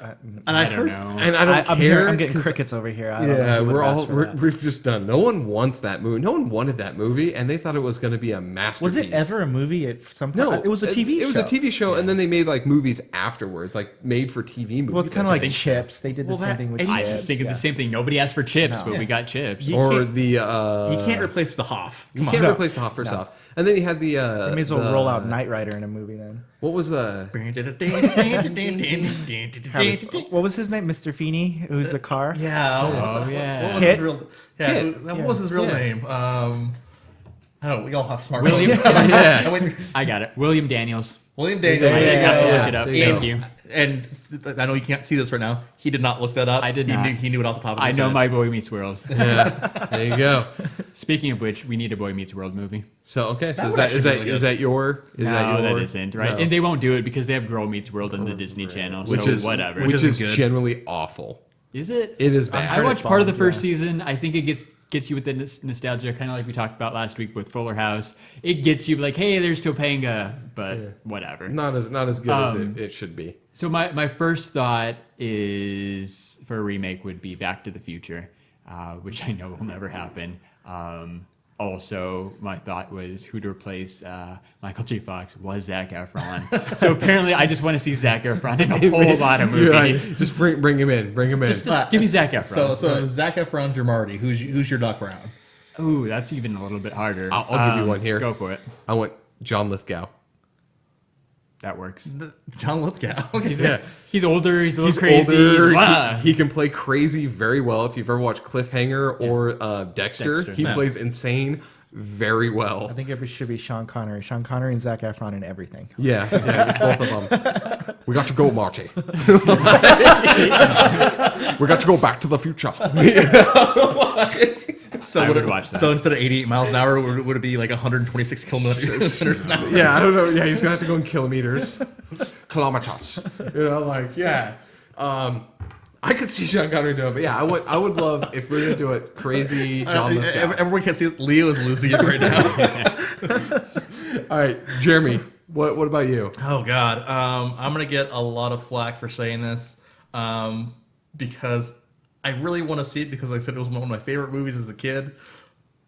[SPEAKER 2] And
[SPEAKER 5] I
[SPEAKER 2] heard,
[SPEAKER 5] don't know.
[SPEAKER 4] and I don't
[SPEAKER 3] I'm
[SPEAKER 4] care.
[SPEAKER 3] I'm getting
[SPEAKER 4] 'cause-
[SPEAKER 3] crickets over here. I don't know
[SPEAKER 4] Yeah,
[SPEAKER 3] who would
[SPEAKER 4] we're
[SPEAKER 3] have
[SPEAKER 4] all
[SPEAKER 3] asked for that.
[SPEAKER 4] we've just done. No one wants that movie. No one wanted that movie, and they thought it was going to be a masterpiece.
[SPEAKER 3] Was it ever a movie at some point?
[SPEAKER 4] No,
[SPEAKER 3] It was a TV show.
[SPEAKER 4] It was a TV show, and then they made like movies afterwards, like made for TV movies.
[SPEAKER 3] Well, it's kind of
[SPEAKER 4] I
[SPEAKER 3] like
[SPEAKER 4] think.
[SPEAKER 3] Chips. They did the
[SPEAKER 2] Well,
[SPEAKER 3] same
[SPEAKER 2] that-
[SPEAKER 3] thing with
[SPEAKER 2] and
[SPEAKER 3] Chips.
[SPEAKER 5] I just think of
[SPEAKER 3] yeah.
[SPEAKER 5] the same thing. Nobody asked for chips,
[SPEAKER 3] No.
[SPEAKER 5] but
[SPEAKER 2] Yeah.
[SPEAKER 5] we got chips.
[SPEAKER 2] You
[SPEAKER 4] or
[SPEAKER 2] can't-
[SPEAKER 4] the
[SPEAKER 2] you can't replace the Hoff. Come
[SPEAKER 4] you
[SPEAKER 2] on.
[SPEAKER 4] can't
[SPEAKER 3] No.
[SPEAKER 4] replace the Hoff first off, and then you had the
[SPEAKER 3] They may as well roll out Knight Rider in a movie then.
[SPEAKER 4] what was the
[SPEAKER 3] What was his name? Mr. Feeney, who's the car?
[SPEAKER 2] Yeah.
[SPEAKER 5] Oh, yeah.
[SPEAKER 2] What was
[SPEAKER 3] Kit?
[SPEAKER 2] his real? Yeah.
[SPEAKER 4] Kit.
[SPEAKER 2] What was his real
[SPEAKER 4] Yeah.
[SPEAKER 2] name? I don't know. We all have smart
[SPEAKER 5] William-
[SPEAKER 2] phones.
[SPEAKER 4] Yeah.
[SPEAKER 2] And when-
[SPEAKER 5] I got it. William Daniels.
[SPEAKER 2] William Daniels.
[SPEAKER 5] I just got to
[SPEAKER 3] yeah,
[SPEAKER 5] look it up.
[SPEAKER 4] there you
[SPEAKER 5] Thank
[SPEAKER 4] go.
[SPEAKER 5] you.
[SPEAKER 2] And I know you can't see this right now. He did not look that up.
[SPEAKER 5] I did
[SPEAKER 2] he
[SPEAKER 5] not.
[SPEAKER 2] He knew it off the top of
[SPEAKER 5] I
[SPEAKER 2] his
[SPEAKER 5] know
[SPEAKER 2] head.
[SPEAKER 5] my Boy Meets World.
[SPEAKER 4] Yeah, there you go.
[SPEAKER 5] Speaking of which, we need a Boy Meets World movie.
[SPEAKER 4] So okay, so
[SPEAKER 2] That
[SPEAKER 4] is
[SPEAKER 2] would
[SPEAKER 4] that
[SPEAKER 2] actually
[SPEAKER 4] is
[SPEAKER 2] be
[SPEAKER 4] that
[SPEAKER 2] really
[SPEAKER 4] is
[SPEAKER 2] good.
[SPEAKER 4] that your is that
[SPEAKER 5] No,
[SPEAKER 4] your
[SPEAKER 5] that isn't right,
[SPEAKER 4] No.
[SPEAKER 5] and they won't do it because they have Girl Meets World on the Disney Channel.
[SPEAKER 4] which
[SPEAKER 5] so
[SPEAKER 4] is
[SPEAKER 5] whatever.
[SPEAKER 4] which
[SPEAKER 2] isn't
[SPEAKER 4] is
[SPEAKER 2] good.
[SPEAKER 4] generally awful.
[SPEAKER 5] Is it?
[SPEAKER 4] It is bad.
[SPEAKER 5] I watched part of the
[SPEAKER 3] bombed,
[SPEAKER 5] first
[SPEAKER 3] yeah.
[SPEAKER 5] season. I think it gets you with the nostalgia, kind of like we talked about last week with Fuller House. It gets you like, hey, there's Topanga, but whatever.
[SPEAKER 4] Not as good as
[SPEAKER 5] Um,
[SPEAKER 4] it should be.
[SPEAKER 5] So my first thought is for a remake would be Back to the Future, which I know will never happen. Also, my thought was who to replace Michael J. Fox was Zac Efron. So apparently, I just want to see Zac Efron in a whole lot of
[SPEAKER 4] You're like,
[SPEAKER 5] movies.
[SPEAKER 4] just bring him in. Bring him in.
[SPEAKER 5] Just give me Zac Efron.
[SPEAKER 2] So Zac Efron's your Marty. Who's your Doc Brown?
[SPEAKER 5] Ooh, that's even a little bit harder.
[SPEAKER 4] I'll give you one here.
[SPEAKER 5] Go for it.
[SPEAKER 4] I want John Lithgow.
[SPEAKER 5] That works.
[SPEAKER 2] John Lithgow.
[SPEAKER 5] He's older. He's a little
[SPEAKER 4] He's
[SPEAKER 5] crazy.
[SPEAKER 4] older. He can play crazy very well. If you've ever watched Cliffhanger or Dexter,
[SPEAKER 5] Dexter.
[SPEAKER 4] he
[SPEAKER 5] Yeah.
[SPEAKER 4] plays insane very well.
[SPEAKER 3] I think it should be Sean Connery. Sean Connery and Zac Efron in everything.
[SPEAKER 4] Yeah, it's both of them. We got to go, Marty. We got to go back to the future.
[SPEAKER 2] So
[SPEAKER 5] I
[SPEAKER 2] would
[SPEAKER 5] would
[SPEAKER 2] it,
[SPEAKER 5] watch that.
[SPEAKER 2] So instead of 88 miles an hour, would it be like 126 kilometers an hour?
[SPEAKER 4] Yeah, I don't know. Yeah, he's gonna have to go in kilometers, kilometers. You know, like yeah. I could see Sean Connery doing it, but yeah, I would love if we're gonna do it. Crazy John Lithgow.
[SPEAKER 2] Everyone can see it. Leo is losing it right now.
[SPEAKER 4] All right, Jeremy, what about you?
[SPEAKER 2] Oh God, I'm gonna get a lot of flack for saying this, because I really want to see it because, like I said, it was one of my favorite movies as a kid.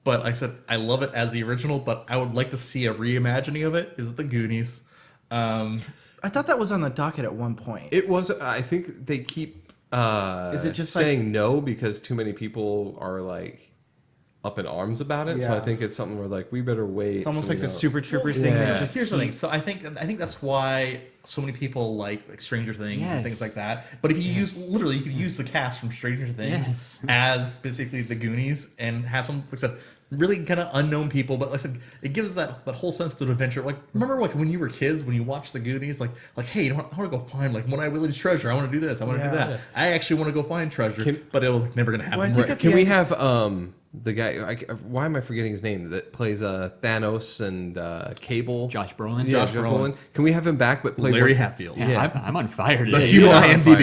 [SPEAKER 2] But like I said, I love it as the original, but I would like to see a reimagining of it. Is the Goonies?
[SPEAKER 3] I thought that was on the docket at one point.
[SPEAKER 4] It was. I think they keep
[SPEAKER 3] Is it just
[SPEAKER 4] saying no because too many people are like up in arms about it. So I
[SPEAKER 3] Yeah.
[SPEAKER 4] think it's something where like we better wait.
[SPEAKER 3] It's almost
[SPEAKER 4] so
[SPEAKER 3] like
[SPEAKER 4] we
[SPEAKER 3] the
[SPEAKER 4] know.
[SPEAKER 3] Super Troopers thing.
[SPEAKER 4] yeah.
[SPEAKER 3] That
[SPEAKER 2] Just
[SPEAKER 3] just
[SPEAKER 2] here's the thing. So I think that's why so many people like Stranger Things and things
[SPEAKER 5] Yes.
[SPEAKER 2] like that. But if you use literally, you could use the cast from Stranger Things
[SPEAKER 5] Yes.
[SPEAKER 2] as basically the Goonies and have some, like I said, really kind of unknown people. But like I said, it gives that whole sense of adventure. Like remember like when you were kids, when you watched the Goonies, like hey, I want to go find like One Eye Willie's treasure. I want to do this. I want to do
[SPEAKER 3] Yeah.
[SPEAKER 2] that. I actually want to go find treasure, but it'll never gonna happen.
[SPEAKER 3] Well, I think
[SPEAKER 2] Right.
[SPEAKER 3] at
[SPEAKER 4] Can
[SPEAKER 3] the
[SPEAKER 4] we
[SPEAKER 3] end-
[SPEAKER 4] have the guy? Why am I forgetting his name? That plays Thanos and Cable.
[SPEAKER 5] Josh Brolin.
[SPEAKER 4] Yeah,
[SPEAKER 2] Josh
[SPEAKER 4] Josh
[SPEAKER 2] Brolin.
[SPEAKER 4] Brolin. Can we have him back, but play
[SPEAKER 2] Larry
[SPEAKER 4] one-
[SPEAKER 2] Hatfield.
[SPEAKER 5] Yeah, I'm on fire
[SPEAKER 2] The
[SPEAKER 5] today.
[SPEAKER 2] hero
[SPEAKER 4] You're on
[SPEAKER 2] IMDb.
[SPEAKER 4] fire,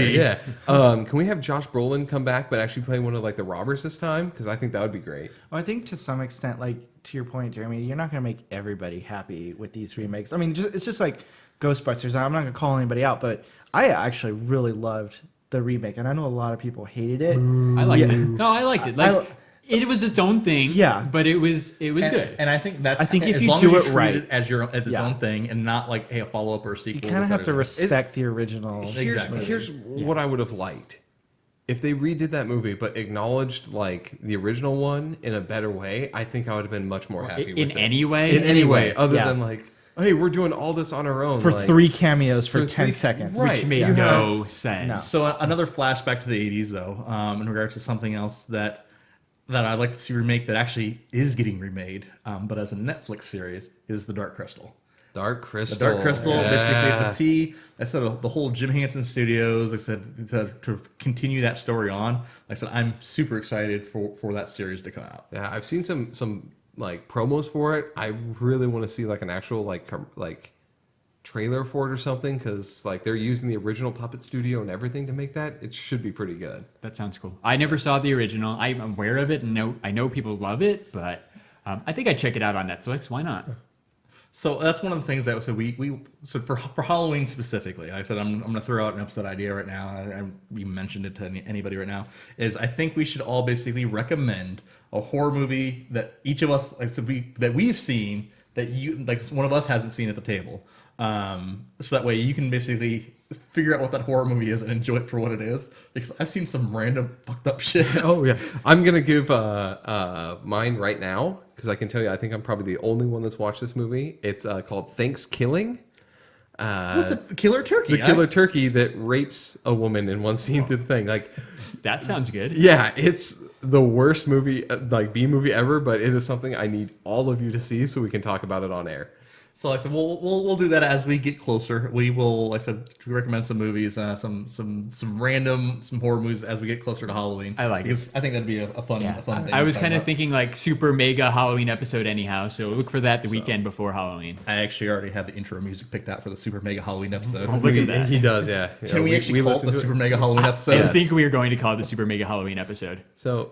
[SPEAKER 4] Yeah. Can we have Josh Brolin come back, but actually play one of like the robbers this time? Because I think that would be great.
[SPEAKER 3] Well, I think to some extent, like to your point, Jeremy, you're not going to make everybody happy with these remakes. I mean, it's just like Ghostbusters. I'm not going to call anybody out, but I actually really loved the remake, and I know a lot of people hated it.
[SPEAKER 5] I liked
[SPEAKER 3] Yeah.
[SPEAKER 5] it. No, I liked it. Like it was its own thing.
[SPEAKER 3] Yeah.
[SPEAKER 5] but it was good.
[SPEAKER 2] And I think that's.
[SPEAKER 3] I think if
[SPEAKER 2] as
[SPEAKER 3] you
[SPEAKER 2] long
[SPEAKER 3] do
[SPEAKER 2] as
[SPEAKER 3] it
[SPEAKER 2] treat
[SPEAKER 3] right.
[SPEAKER 2] it as its
[SPEAKER 3] Yeah.
[SPEAKER 2] own thing and not like a follow up or a
[SPEAKER 3] You
[SPEAKER 2] sequel.
[SPEAKER 3] kind of have to
[SPEAKER 2] respect.
[SPEAKER 3] respect the original.
[SPEAKER 2] Exactly.
[SPEAKER 4] Here's what I would have liked. If they redid that movie but acknowledged like the original one in a better way, I think I would have been much more happy with
[SPEAKER 5] In
[SPEAKER 4] it.
[SPEAKER 5] any way.
[SPEAKER 4] In any way, other
[SPEAKER 3] Yeah.
[SPEAKER 4] than like, hey, we're doing all this on our own
[SPEAKER 3] For
[SPEAKER 4] like,
[SPEAKER 3] 3 cameos for
[SPEAKER 4] for
[SPEAKER 3] 10
[SPEAKER 4] three-
[SPEAKER 3] seconds.
[SPEAKER 4] right.
[SPEAKER 5] Which made
[SPEAKER 4] You
[SPEAKER 5] no sense.
[SPEAKER 3] No.
[SPEAKER 2] So another flashback to the 80s, though, in regards to something else that I'd like to see remake that actually is getting remade, but as a Netflix series, is The Dark Crystal.
[SPEAKER 4] Dark Crystal.
[SPEAKER 2] The Dark Crystal,
[SPEAKER 4] Yeah.
[SPEAKER 2] basically, to see, I said, the whole Jim Henson Studios, like I said, to continue that story on. Like I said, I'm super excited for that series to come out.
[SPEAKER 4] Yeah, I've seen some like promos for it. I really want to see like an actual like trailer for it or something because like they're using the original puppet studio and everything to make that. It should be pretty good.
[SPEAKER 5] That sounds cool. I never saw the original. I'm aware of it and I know people love it, but I think I'd check it out on Netflix. Why not?
[SPEAKER 2] So that's one of the things that so for Halloween specifically, like I said I'm going to throw out an episode idea right now. I even mentioned it to anybody right now. Is I think we should all basically recommend a horror movie that each of us that we've seen that one of us hasn't seen at the table. So that way you can basically figure out what that horror movie is and enjoy it for what it is. Because I've seen some random fucked up shit.
[SPEAKER 4] Oh yeah, I'm gonna give mine right now because I can tell you I think I'm probably the only one that's watched this movie. It's called Thanksgiving.
[SPEAKER 2] What the killer turkey?
[SPEAKER 4] The killer turkey that rapes a woman in one scene through the thing. Like,
[SPEAKER 5] That sounds good.
[SPEAKER 4] yeah, it's the worst movie, like B movie ever, but it is something I need all of you to see so we can talk about it on air.
[SPEAKER 2] So like I said, we'll do that as we get closer. We will, like I said, recommend some movies, some random horror movies as we get closer to Halloween.
[SPEAKER 5] I like it.
[SPEAKER 2] because I think that'd be a fun thing.
[SPEAKER 5] I was
[SPEAKER 2] to talk
[SPEAKER 5] kind of
[SPEAKER 2] about.
[SPEAKER 5] thinking like super mega Halloween episode anyhow, so look for that the weekend before Halloween.
[SPEAKER 2] I actually already have the intro music picked out for the super mega Halloween episode.
[SPEAKER 5] Look at that.
[SPEAKER 4] He does, yeah.
[SPEAKER 2] Can we actually call it
[SPEAKER 4] listen
[SPEAKER 2] the
[SPEAKER 4] to
[SPEAKER 2] super mega Halloween episode?
[SPEAKER 5] I think we are going to call it the super mega Halloween episode.
[SPEAKER 4] So,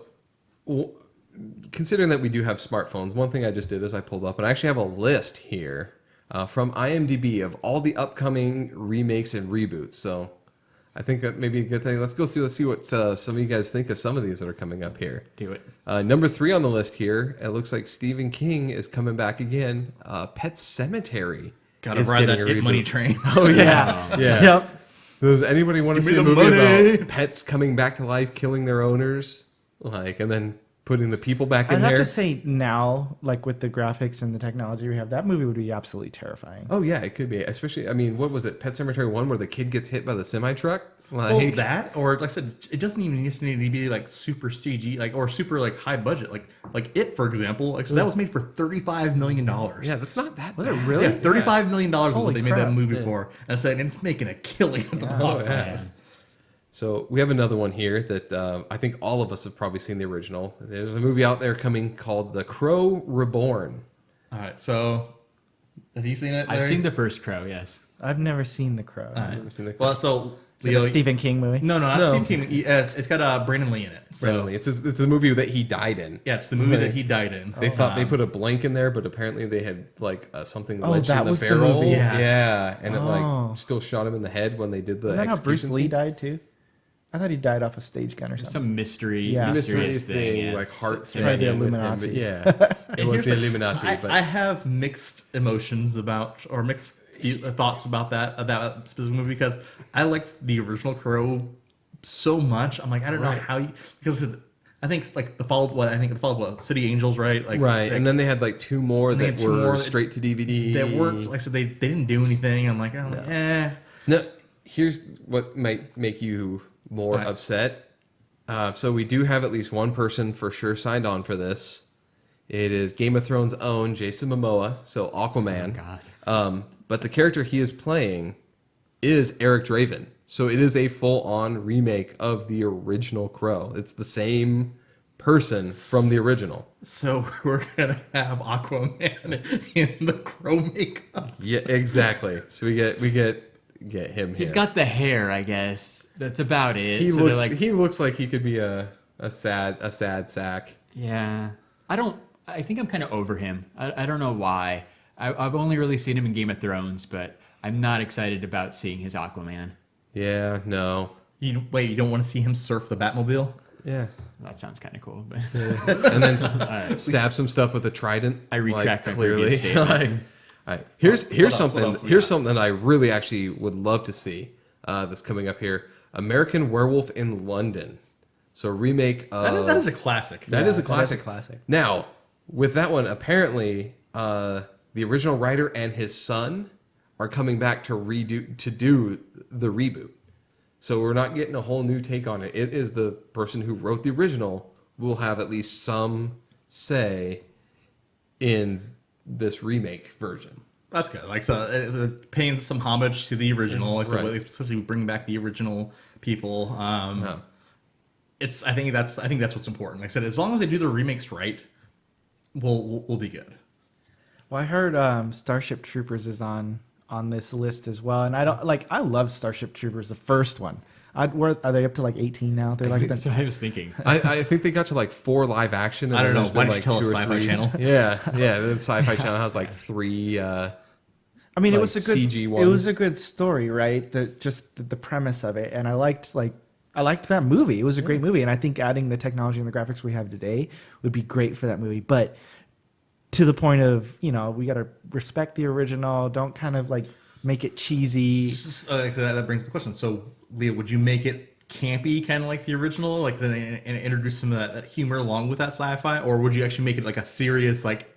[SPEAKER 4] considering that we do have smartphones, one thing I just did is I pulled up and I actually have a list here from IMDb of all the upcoming remakes and reboots. So, I think that may be a good thing. Let's go through. Let's see what some of you guys think of some of these that are coming up here.
[SPEAKER 5] Do it.
[SPEAKER 4] Number 3 on the list here. It looks like Stephen King is coming back again. Pet Cemetery.
[SPEAKER 2] Gotta
[SPEAKER 4] is
[SPEAKER 2] ride that
[SPEAKER 4] getting a
[SPEAKER 2] It Money
[SPEAKER 4] reboot.
[SPEAKER 2] train.
[SPEAKER 4] Oh yeah, yeah.
[SPEAKER 3] Yep.
[SPEAKER 4] Does anybody want to
[SPEAKER 2] Give
[SPEAKER 4] see a
[SPEAKER 2] me the
[SPEAKER 4] movie
[SPEAKER 2] money.
[SPEAKER 4] about pets coming back to life, killing their owners, and then putting the people back in
[SPEAKER 3] I'd
[SPEAKER 4] there?
[SPEAKER 3] have to say now, like with the graphics and the technology we have, that movie would be absolutely terrifying.
[SPEAKER 4] Oh yeah, it could be. Especially, I mean, what was it? Pet Cemetery 1, where the kid gets hit by the semi truck.
[SPEAKER 2] Well, that, or like I said, it doesn't even need to be like super CG, like or super like high budget, like It, for example. Like so, that was made for $35 million.
[SPEAKER 4] Yeah, that's not that.
[SPEAKER 3] Was it
[SPEAKER 4] bad.
[SPEAKER 3] really?
[SPEAKER 2] Yeah, $35 million is what
[SPEAKER 3] Holy
[SPEAKER 2] they made
[SPEAKER 3] crap.
[SPEAKER 2] that movie for, and it's making a killing at the box
[SPEAKER 4] yeah.
[SPEAKER 2] office.
[SPEAKER 4] So we have another one here that I think all of us have probably seen the original. There's a movie out there coming called The Crow Reborn.
[SPEAKER 2] All right, so have you seen it?
[SPEAKER 5] I've
[SPEAKER 2] Larry?
[SPEAKER 5] seen the first Crow, yes.
[SPEAKER 3] I've never seen The Crow.
[SPEAKER 2] All right.
[SPEAKER 4] Never seen The Crow.
[SPEAKER 2] Well, so
[SPEAKER 3] Is it a Stephen King movie?
[SPEAKER 2] No, not
[SPEAKER 4] No.
[SPEAKER 2] Stephen King. It's got Brandon Lee in it. So,
[SPEAKER 4] Brandon Lee. It's a movie that he died in.
[SPEAKER 2] Yeah, it's the movie that he died in.
[SPEAKER 4] They thought they put a blank in there, but apparently they had like something
[SPEAKER 3] Oh,
[SPEAKER 4] wedged
[SPEAKER 3] that
[SPEAKER 4] in the
[SPEAKER 3] was the
[SPEAKER 4] barrel.
[SPEAKER 3] movie.
[SPEAKER 4] Yeah, and it
[SPEAKER 3] Oh.
[SPEAKER 4] like still shot him in the head when they did the
[SPEAKER 3] Is that how Bruce
[SPEAKER 4] execution
[SPEAKER 3] Lee
[SPEAKER 4] scene.
[SPEAKER 3] died too? I thought he died off a stage gun or something.
[SPEAKER 5] Some mystery,
[SPEAKER 3] Yeah.
[SPEAKER 5] mysterious
[SPEAKER 4] Mystery
[SPEAKER 5] thing.
[SPEAKER 4] thing,
[SPEAKER 5] yeah.
[SPEAKER 4] like heart
[SPEAKER 5] So-
[SPEAKER 4] thing.
[SPEAKER 3] Probably the
[SPEAKER 4] with him,
[SPEAKER 3] Illuminati.
[SPEAKER 4] but yeah, it was
[SPEAKER 2] Here's
[SPEAKER 4] the Illuminati. But
[SPEAKER 2] I have mixed emotions about, or mixed thoughts about that specific movie, because I liked the original Crow so much. I'm like, I don't know how you, because I think like the follow City Angels, right? Like,
[SPEAKER 4] right,
[SPEAKER 2] like,
[SPEAKER 4] and then they had like 2 more
[SPEAKER 2] they
[SPEAKER 4] that
[SPEAKER 2] had 2
[SPEAKER 4] were
[SPEAKER 2] more
[SPEAKER 4] straight to DVD.
[SPEAKER 2] that weren't, like I said, they didn't do anything. I'm like,
[SPEAKER 4] No, here's what might make you more
[SPEAKER 2] Right.
[SPEAKER 4] upset. So we do have at least one person for sure signed on for this. It is Game of Thrones' own Jason Momoa, so Aquaman.
[SPEAKER 5] Oh, God.
[SPEAKER 4] But the character he is playing is Eric Draven. So it is a full-on remake of the original Crow. It's the same person from the original.
[SPEAKER 2] So we're gonna have Aquaman in the Crow makeup.
[SPEAKER 4] Yeah, exactly. So we get him here.
[SPEAKER 5] He's got the hair, I guess. That's about it.
[SPEAKER 4] He
[SPEAKER 5] So they're
[SPEAKER 4] looks like he could be a sad sack.
[SPEAKER 5] yeah. I think I'm kind of over him. I don't know why. I've only really seen him in Game of Thrones, but I'm not excited about seeing his Aquaman.
[SPEAKER 4] Yeah, no.
[SPEAKER 2] You don't want to see him surf the Batmobile?
[SPEAKER 4] Yeah.
[SPEAKER 5] That sounds kind of cool, but
[SPEAKER 4] And then stab some stuff with a trident.
[SPEAKER 5] I retract my
[SPEAKER 4] clearly.
[SPEAKER 5] previous statement.
[SPEAKER 4] All right. Here's
[SPEAKER 2] What
[SPEAKER 4] something.
[SPEAKER 2] else we
[SPEAKER 4] Here's
[SPEAKER 2] got?
[SPEAKER 4] something I really actually would love to see. That's coming up here. American Werewolf in London. So a remake of
[SPEAKER 2] That is a classic.
[SPEAKER 4] That is a
[SPEAKER 3] that is a
[SPEAKER 4] classic.
[SPEAKER 3] classic.
[SPEAKER 4] Now, with that one, apparently the original writer and his son are coming back to do the reboot. So we're not getting a whole new take on it. It is the person who wrote the original will have at least some say in this remake version.
[SPEAKER 2] That's good. Like, so paying some homage to the original, like, so
[SPEAKER 4] Right.
[SPEAKER 2] especially bring back the original people.
[SPEAKER 4] Yeah.
[SPEAKER 2] I think that's what's important. Like I said, as long as they do the remakes right, we'll be good.
[SPEAKER 3] Well, I heard Starship Troopers is on this list as well, and I love Starship Troopers, the first one. Are they up to like 18 now? They're like
[SPEAKER 5] that's what I was thinking.
[SPEAKER 4] I think they got to like 4 live action. And
[SPEAKER 2] I don't
[SPEAKER 4] then
[SPEAKER 2] know.
[SPEAKER 4] there's
[SPEAKER 2] Why
[SPEAKER 4] been,
[SPEAKER 2] don't you
[SPEAKER 4] like
[SPEAKER 2] tell
[SPEAKER 4] 2
[SPEAKER 2] us
[SPEAKER 4] or
[SPEAKER 2] Sci-Fi
[SPEAKER 4] 3.
[SPEAKER 2] Channel?
[SPEAKER 4] Yeah. Then Sci-Fi Channel has like 3.
[SPEAKER 3] I mean, it
[SPEAKER 4] like
[SPEAKER 3] was a good
[SPEAKER 4] CG
[SPEAKER 3] It
[SPEAKER 4] ones.
[SPEAKER 3] was a good story, right? The premise of it, and I liked that movie. It was a great movie, and I think adding the technology and the graphics we have today would be great for that movie. But to the point of, we got to respect the original. Don't kind of like make it cheesy.
[SPEAKER 2] That brings up the question. So, Leah, would you make it campy, kind of like the original, like and introduce some of that humor along with that sci-fi, or would you actually make it like a serious, like